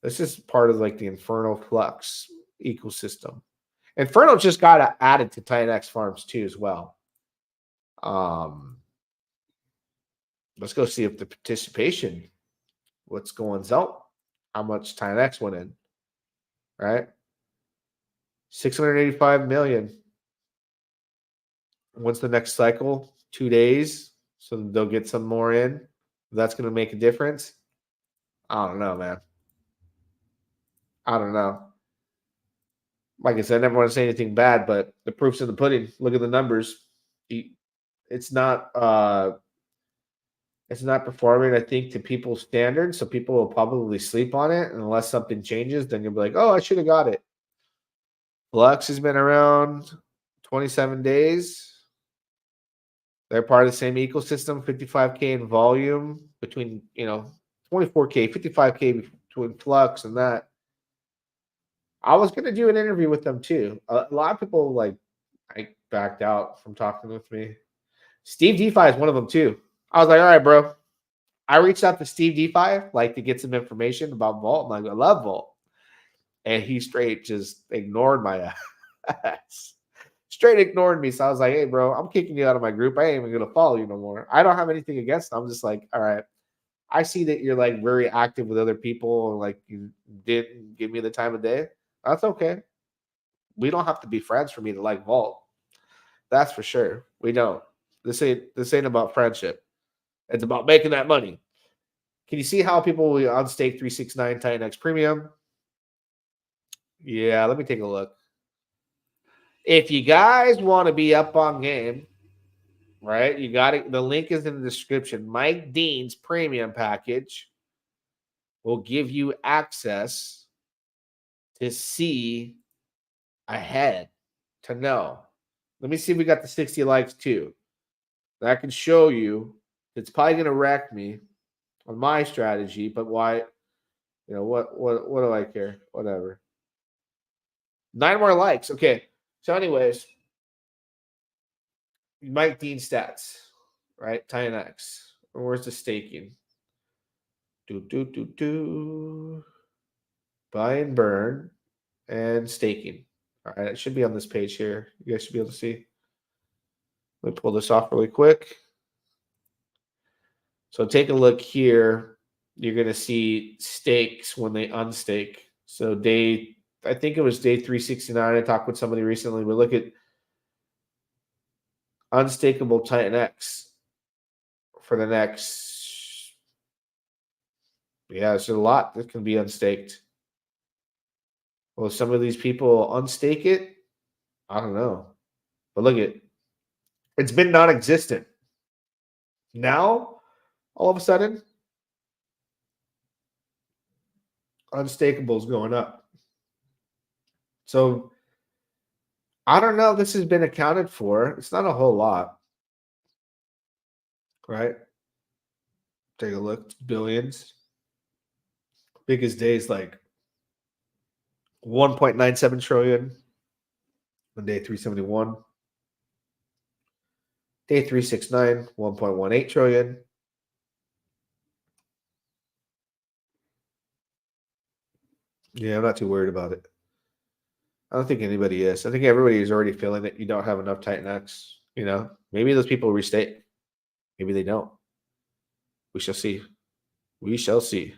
This is part of like the Inferno Flux ecosystem. Inferno just got added to TitanX farms too as well. Let's go see if the participation, what's going on, how much TitanX went in, right? 685 million. When's the next cycle? 2 days. So they'll get some more in. That's going to make a difference. I don't know, man. I don't know. Like I said, I never want to say anything bad, but the proof's in the pudding. Look at the numbers. It's not performing, I think, to people's standards. So people will probably sleep on it. And unless something changes, then you'll be like, oh, I should have got it. Flux has been around 27 days. They're part of the same ecosystem, 55K in volume between, 24K, 55K between Flux and that. I was going to do an interview with them too. A lot of people I backed out from talking with me. Steve DeFi is one of them too. I was like, all right, bro. I reached out to Steve DeFi like to get some information about Vault. I'm like, I love Vault. And he straight just ignored my ass. Straight ignored me. So I was like, hey, bro, I'm kicking you out of my group. I ain't even going to follow you no more. I don't have anything against them. I'm just like, all right. I see that you're like very active with other people and like you didn't give me the time of day. That's okay. We don't have to be friends for me to like Vault. That's for sure. We don't. This ain't about friendship. It's about making that money. Can you see how people will unstake 369 TitanX Premium? Yeah, let me take a look. If you guys want to be up on game, right? You got it. The link is in the description. Mike Dean's premium package will give you access to see ahead, to know. Let me see if we got the 60 likes too. That can show you. It's probably going to wreck me on my strategy, but why? You know, what do I care? Whatever. 9 more likes. Okay. So anyways, Mike Dean stats, right? TitanX. Where's the staking? Buy and burn and staking. All right, it should be on this page here. You guys should be able to see. Let me pull this off really quick. So take a look here. You're going to see stakes when they unstake. So I think it was day 369. I talked with somebody recently. We look at unstakeable TitanX for the next. Yeah, there's a lot that can be unstaked. Well, some of these people unstake it. I don't know. But look at it's been non-existent. Now, all of a sudden, unstakeable is going up. So I don't know if this has been accounted for. It's not a whole lot. Right? Take a look. It's billions. Biggest day is like 1.97 trillion on day 371. Day 369, 1.18 trillion. Yeah, I'm not too worried about it. I don't think anybody is. I think everybody is already feeling that you don't have enough TitanX. You know, maybe those people restake. Maybe they don't. We shall see. We shall see.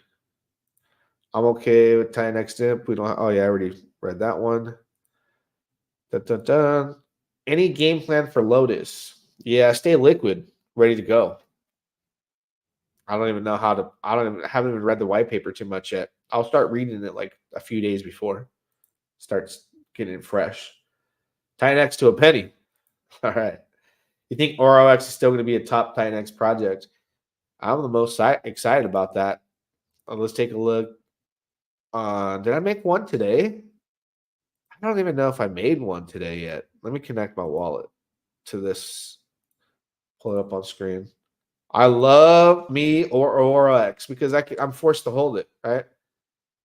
I'm okay with TitanX dip. We don't. Oh yeah, I already read that one. Dun, dun, dun. Any game plan for Lotus? Yeah, stay liquid, ready to go. I don't even know how to. Haven't even read the white paper too much yet. I'll start reading it like a few days before. Starts getting it fresh. TitanX to a penny. All right. You think ROX is still going to be a top TitanX project? I'm the most excited about that. Let's take a look. Did I make one today? I don't even know if I made one today yet. Let me connect my wallet to this. Pull it up on screen. I love me or ROX because I'm forced to hold it, right?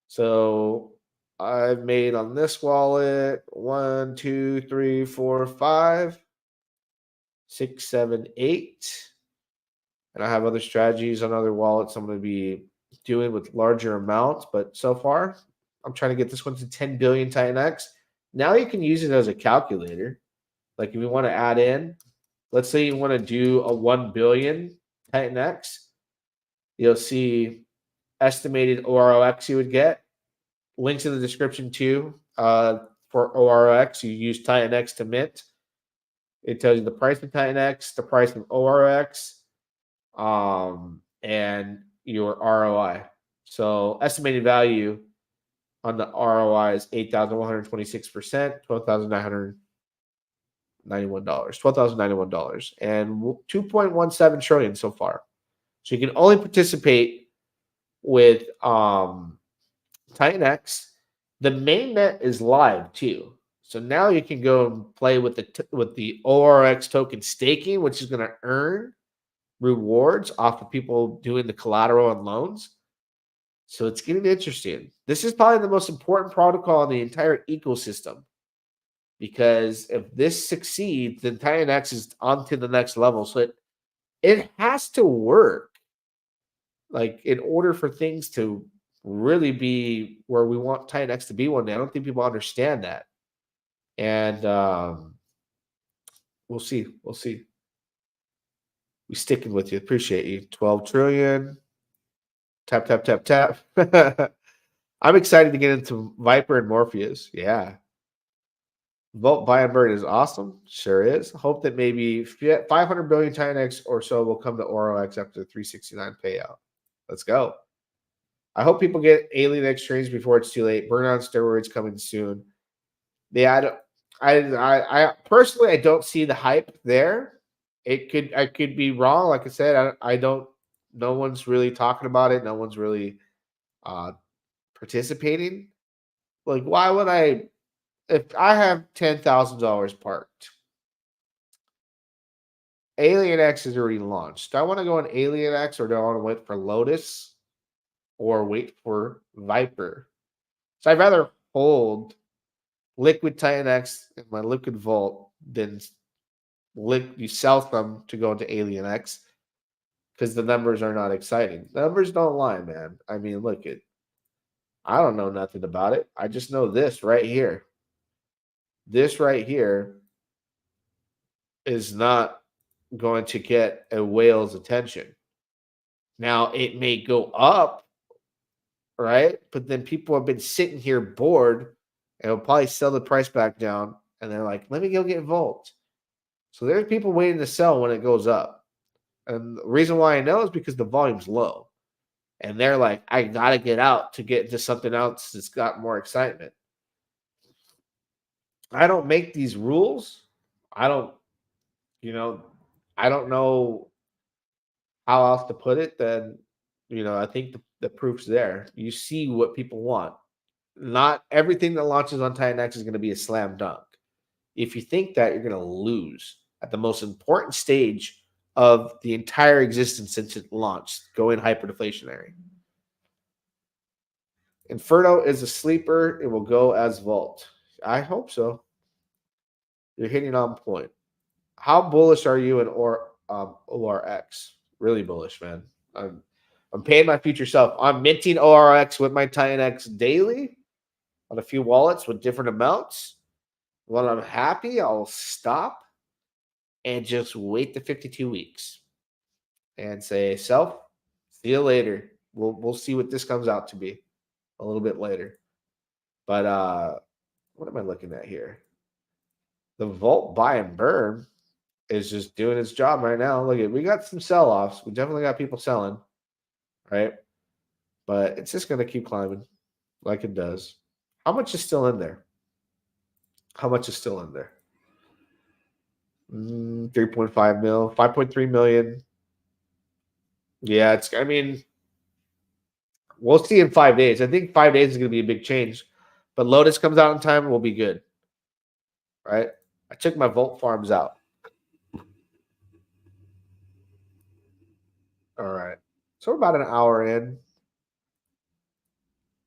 So I've made on this wallet 1, 2, 3, 4, 5, 6, 7, 8. And I have other strategies on other wallets I'm going to be doing with larger amounts. But so far, I'm trying to get this one to 10 billion TitanX. Now you can use it as a calculator. Like if you want to add in, let's say you want to do a 1 billion TitanX, you'll see estimated OROX you would get. Links in the description too. For ORX, you use TitanX to mint. It tells you the price of TitanX, the price of ORX, and your ROI. So estimated value on the ROI is 8,126%, $12,991, $12,091, and 2.17 trillion so far. So you can only participate with TitanX. The mainnet is live too. So now you can go and play with the ORX token staking, which is going to earn rewards off of people doing the collateral and loans. So it's getting interesting. This is probably the most important protocol in the entire ecosystem because if this succeeds, then TitanX is on to the next level. So it has to work. Like, in order for things to really be where we want TitanX to be one day. I don't think people understand that. And we'll see. We'll see. We sticking with you. Appreciate you. 12 trillion. Tap, tap, tap, tap. I'm excited to get into Viper and Morpheus. Yeah. Volt buy and burn is awesome. Sure is. Hope that maybe 500 billion TitanX or so will come to OroX after the 369 payout. Let's go. I hope people get Alien Exchange before it's too late. Burn on steroids coming soon. Yeah, I personally, I don't see the hype there. I could be wrong. Like I said, I don't. No one's really talking about it. No one's really participating. Like, why would I? If I have $10,000 parked, Alien X is already launched. Do I want to go on Alien X, or do I want to wait for Lotus, or wait for Viper? So I'd rather hold Liquid TitanX in my Liquid Vault than you sell them to go into Alien X, because the numbers are not exciting. The numbers don't lie, man. I mean, look it. I don't know nothing about it. I just know this right here. This right here is not going to get a whale's attention. Now, it may go up, right? But then people have been sitting here bored and will probably sell the price back down. And they're like, let me go get Volt. So there's people waiting to sell when it goes up. And the reason why I know is because the volume's low. And they're like, I got to get out to get into something else that's got more excitement. I don't make these rules. I don't know how else to put it than, I think the proof's there. You see what people want. Not everything that launches on TitanX is going to be a slam dunk. If you think that, you're going to lose at the most important stage of the entire existence since it launched, going hyperdeflationary. Inferno is a sleeper. It will go as Vault. I hope so. You're hitting on point. How bullish are you in ORX? Really bullish, man. I'm paying my future self. I'm minting ORX with my TitanX daily on a few wallets with different amounts. When I'm happy, I'll stop and just wait the 52 weeks and say, self, see you later. We'll see what this comes out to be a little bit later. But what am I looking at here? The Volt buy and burn is just doing its job right now. Look at, we got some sell-offs. We definitely got people selling, right? But it's just going to keep climbing like it does. How much is still in there? How much is still in there? 3.5 mil, 5.3 million. Yeah, we'll see in 5 days. I think 5 days is going to be a big change. But Lotus comes out in time and we'll be good. Right? I took my Volt farms out. All right. So we're about an hour in.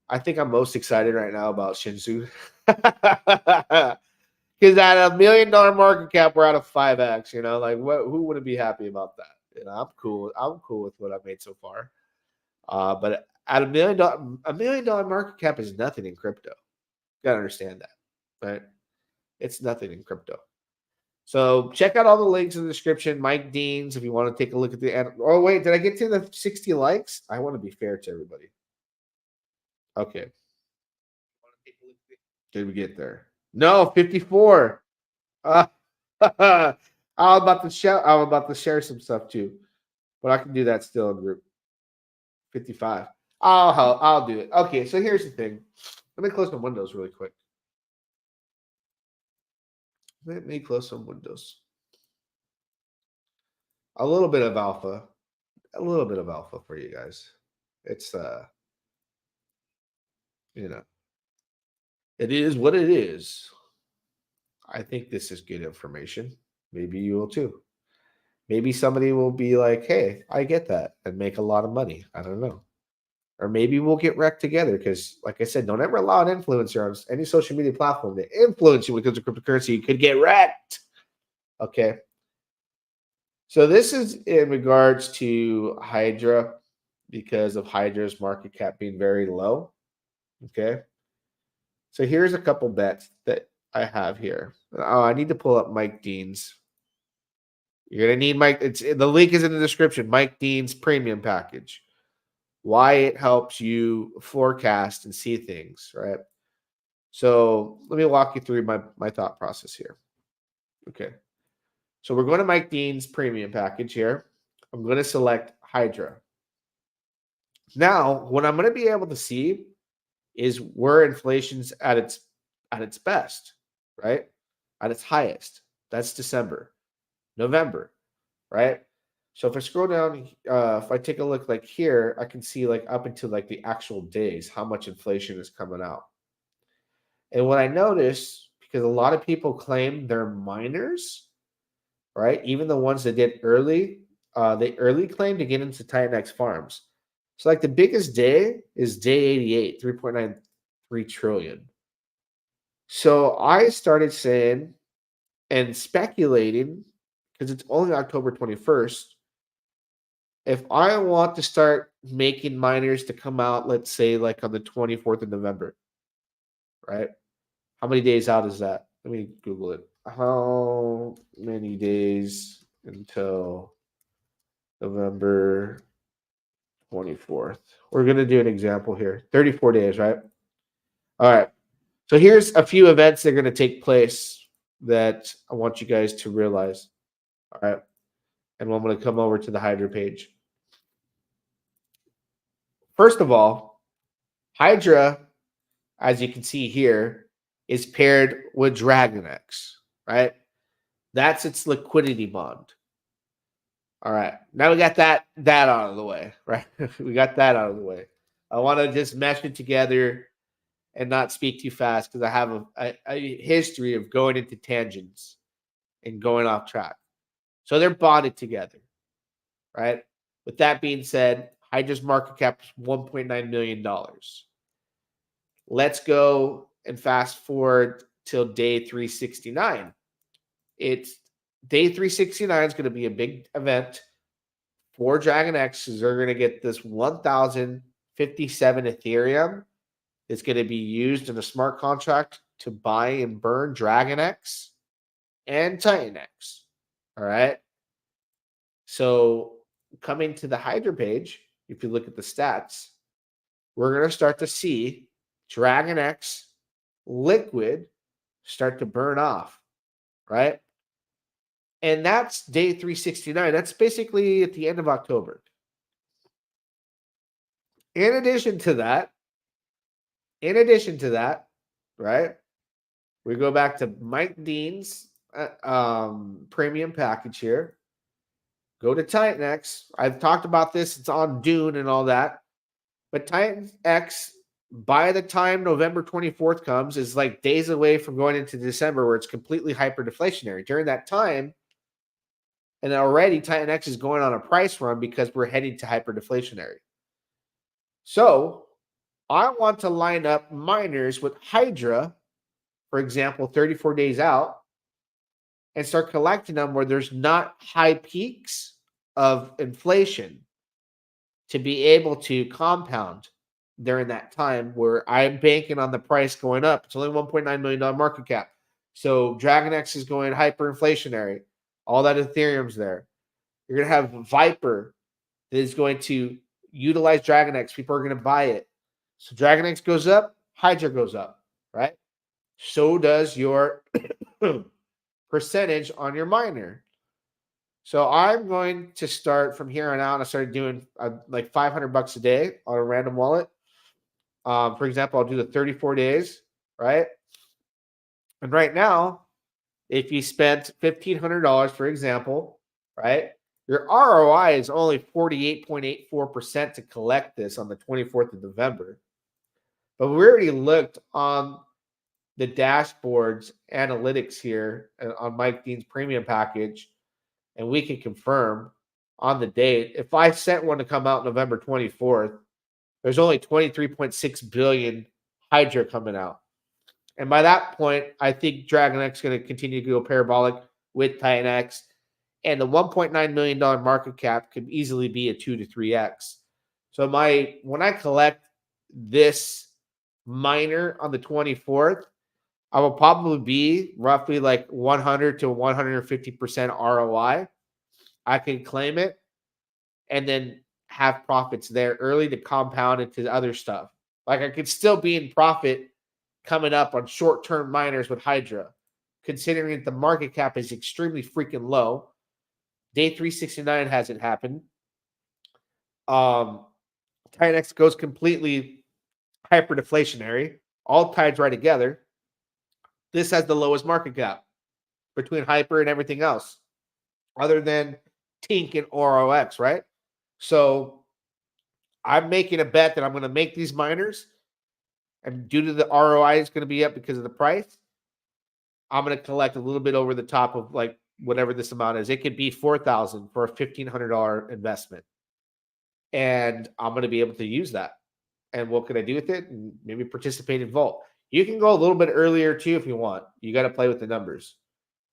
I think I'm most excited right now about Shinsu. Because at $1 million market cap, we're at a 5x. Like, who wouldn't be happy about that? I'm cool. I'm cool with what I've made so far. But at $1 million market cap is nothing in crypto. You gotta understand that, right? It's nothing in crypto. So check out all the links in the description. Mike Deans, if you want to take a look at the. Oh wait, did I get to the 60 likes? I want to be fair to everybody. Okay. Did we get there? No, 54. I was about to share some stuff too, but I can do that still in group. 55. I'll do it. Okay, so here's the thing. Let me close some windows really quick. Let me close some windows. A little bit of alpha. A little bit of alpha for you guys. It's it is what it is. I think this is good information. Maybe you will too. Maybe somebody will be like, hey, I get that, and make a lot of money. I don't know. Or maybe we'll get wrecked together because, like I said, don't ever allow an influencer on any social media platform to influence you when it comes to cryptocurrency. You could get wrecked. Okay. So this is in regards to Hydra because of Hydra's market cap being very low. Okay. So here's a couple bets that I have here. Oh, I need to pull up Mike Dean's. You're gonna need Mike. The link is in the description. Mike Dean's premium package. Why it helps you forecast and see things, right? So let me walk you through my thought process here. Okay. So we're going to Mike Dean's premium package here. I'm going to select Hydra. Now, what I'm going to be able to see is where inflation's at its best, right? At its highest. That's December, November, right? So if I scroll down, if I take a look like here, I can see like up until like the actual days, how much inflation is coming out. And what I noticed, because a lot of people claim they're miners, right? Even the ones that did early, they early claim to get into TitanX farms. So like the biggest day is day 88, 3.93 trillion. So I started saying and speculating, because it's only October 21st, if I want to start making miners to come out, let's say like on the 24th of November, right? How many days out is that? Let me Google it. How many days until November 24th? We're going to do an example here. 34 days, right? All right. So here's a few events that are going to take place that I want you guys to realize. All right. And I'm going to come over to the Hydra page. First of all, Hydra, as you can see here, is paired with DragonX, right? That's its liquidity bond. All right. Now we got that out of the way, right? We got that out of the way. I want to just mesh it together and not speak too fast because I have a history of going into tangents and going off track. So they're bonded together, right? With that being said, Hydra's market cap is $1.9 million. Let's go and fast forward till day 369. It's day 369 is going to be a big event for DragonX because they're going to get this 1,057 Ethereum. It's going to be used in a smart contract to buy and burn DragonX and TitanX. All right. So coming to the Hydra page, if you look at the stats, we're going to start to see DragonX liquid start to burn off, right? And that's day 369. That's basically at the end of October. In addition to that, right, we go back to Mike Dean's premium package here. Go to TitanX. I've talked about this. It's on Dune and all that. But TitanX, by the time November 24th comes, is like days away from going into December where it's completely hyper-deflationary. During that time, and already TitanX is going on a price run because we're heading to hyper-deflationary. So I want to line up miners with Hydra, for example, 34 days out, and start collecting them where there's not high peaks of inflation to be able to compound during that time where I'm banking on the price going up. It's only $1.9 million market cap. So DragonX is going hyperinflationary. All that Ethereum's there. You're going to have Viper that is going to utilize DragonX. People are going to buy it. So DragonX goes up, Hydra goes up, right? So does your percentage on your miner. So I'm going to start from here on out. I started doing like $500 a day on a random wallet. For example, I'll do the 34 days, right? And right now, if you spent $1,500, for example, right, your ROI is only 48.84% to collect this on the 24th of November. But we already looked on the dashboards analytics here on Mike Dean's premium package, and we can confirm on the date. If I sent one to come out November 24th, there's only 23.6 billion Hydra coming out. And by that point, I think DragonX is going to continue to go parabolic with TitanX. And the $1.9 million market cap could easily be a 2 to 3x. So when I collect this miner on the 24th, I will probably be roughly like 100 to 150% ROI. I can claim it and then have profits there early to compound into other stuff. Like I could still be in profit coming up on short-term miners with Hydra, considering that the market cap is extremely freaking low. Day 369 hasn't happened. TitanX goes completely hyperdeflationary. All tides right together. This has the lowest market cap between Hyper and everything else, other than Tink and OROX, right? So I'm making a bet that I'm going to make these miners, and due to the ROI is going to be up because of the price, I'm going to collect a little bit over the top of like whatever this amount is. It could be $4,000 for a $1,500 investment. And I'm going to be able to use that. And what can I do with it? And maybe participate in Vault. You can go a little bit earlier too if you want. You got to play with the numbers,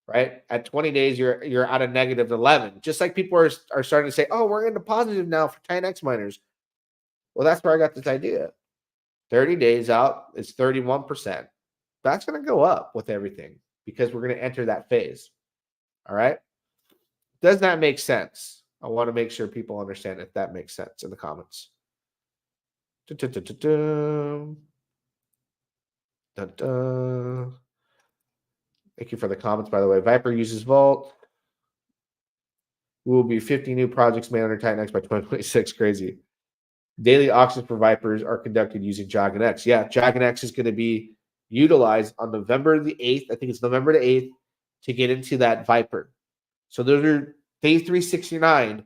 right? At 20 days, you're at a negative 11. Just like people are starting to say, oh, we're into positive now for TitanX miners. Well, that's where I got this idea. 30 days out, it's 31%. That's going to go up with everything because we're going to enter that phase. All right. Does that make sense? I want to make sure people understand if that makes sense in the comments. Thank you for the comments, by the way. Viper uses Vault. Will be 50 new projects made under TitanX by 2026. Crazy. Daily auctions for Vipers are conducted using DragonX. Yeah, DragonX is going to be utilized on November the 8th. I think it's November the 8th to get into that Viper. So those are day 369,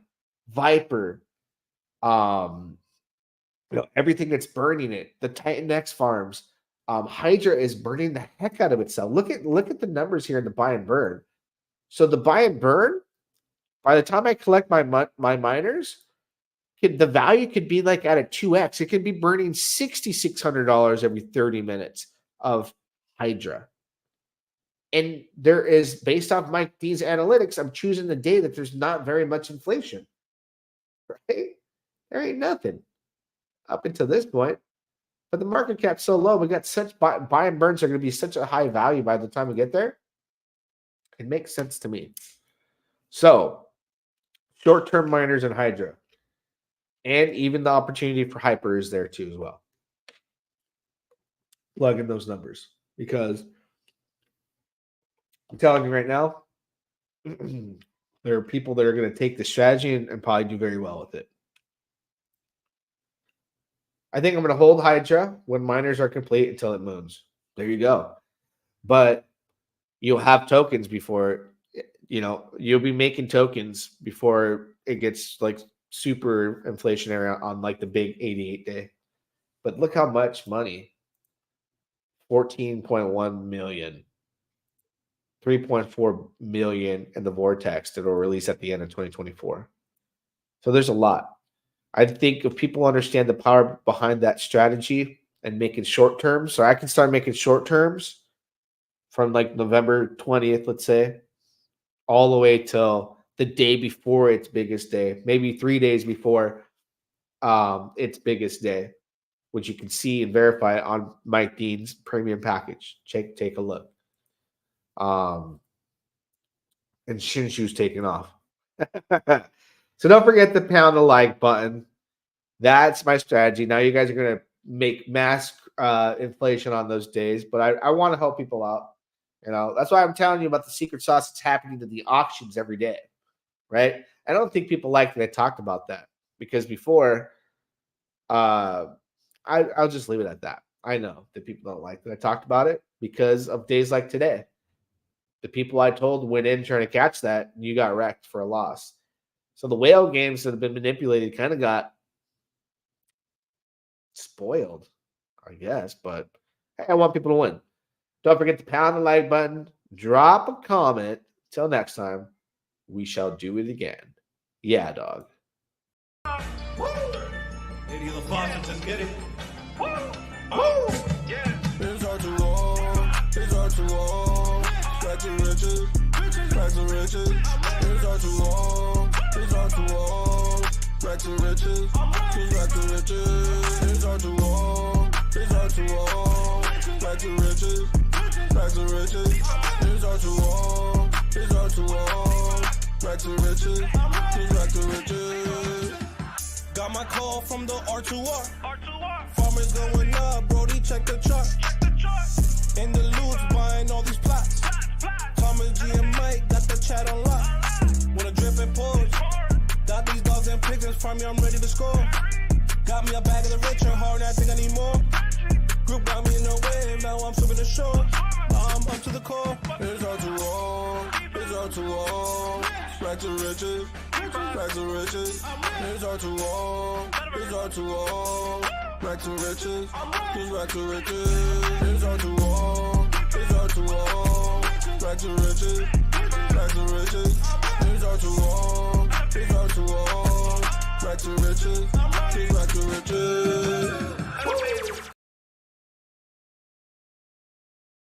Viper, everything that's burning it, the TitanX farms. Hydra is burning the heck out of itself. Look at the numbers here in the buy and burn. So the buy and burn, by the time I collect my miners, the value could be like at a 2x. It could be burning $6,600 every 30 minutes of Hydra. And there is, based off Mike D's analytics, I'm choosing the day that there's not very much inflation. Right? There ain't nothing up until this point. But the market cap's so low, we got such buy and burns are going to be such a high value by the time we get there. It makes sense to me. So, short-term miners and Hydra. And even the opportunity for Hyper is there too as well. Plug in those numbers. Because I'm telling you right now, there are people that are going to take the strategy and probably do very well with it. I think I'm going to hold Hydra when miners are complete until it moons. There you go. But you'll have tokens before, you'll be making tokens before it gets like super inflationary on like the big 88 day. But look how much money. 14.1 million. 3.4 million in the vortex that will release at the end of 2024. So there's a lot. I think if people understand the power behind that strategy and making short terms, so I can start making short terms from like November 20th, let's say, all the way till the day before its biggest day, maybe 3 days before its biggest day, which you can see and verify on Mike Dean's premium package. Take a look. And Shinshu's taking off. So don't forget to pound the like button. That's my strategy. Now you guys are going to make mass inflation on those days, but I want to help people out. That's why I'm telling you about the secret sauce that's happening to the auctions every day, right? I don't think people like that I talked about that because before, I'll just leave it at that. I know that people don't like that I talked about it because of days like today. The people I told went in trying to catch that, and you got wrecked for a loss. So the whale games that have been manipulated kind of got spoiled, I guess. But hey, I want people to win. Don't forget to pound the like button, drop a comment. Till next time, we shall do it again. Yeah, dog. Lady LaFosse, just get it. It's hard to walk, it's hard to walk. Back to riches, back to riches. It's hard to walk, it's hard to walk. Back to riches, back to riches. It's hard to walk, it's hard to walk. Back to riches, back to riches. It's hard to walk, it's hard to walk. Back to riches, back to riches. Got my call from the R2R. Farmers going up, Brody, check the chart. In the loots, buying all these plots. Thomas G and Mike got the chat on lock. Wanna drip and pause. Got these dogs and pigeons, farm me, I'm ready to score. Got me a bag of the rich and hard, I think I need more. Group got me in the wave, now I'm swimming the shore. I'm up to the core. It's hard to walk, it's hard to walk. Back to riches, back to riches. It's hard to walk, it's hard to walk. Back to riches, back to riches. It's hard to walk, it's hard to walk. Back to riches, back to riches. It's hard to walk, it's hard to walk. Back to riches, back to riches.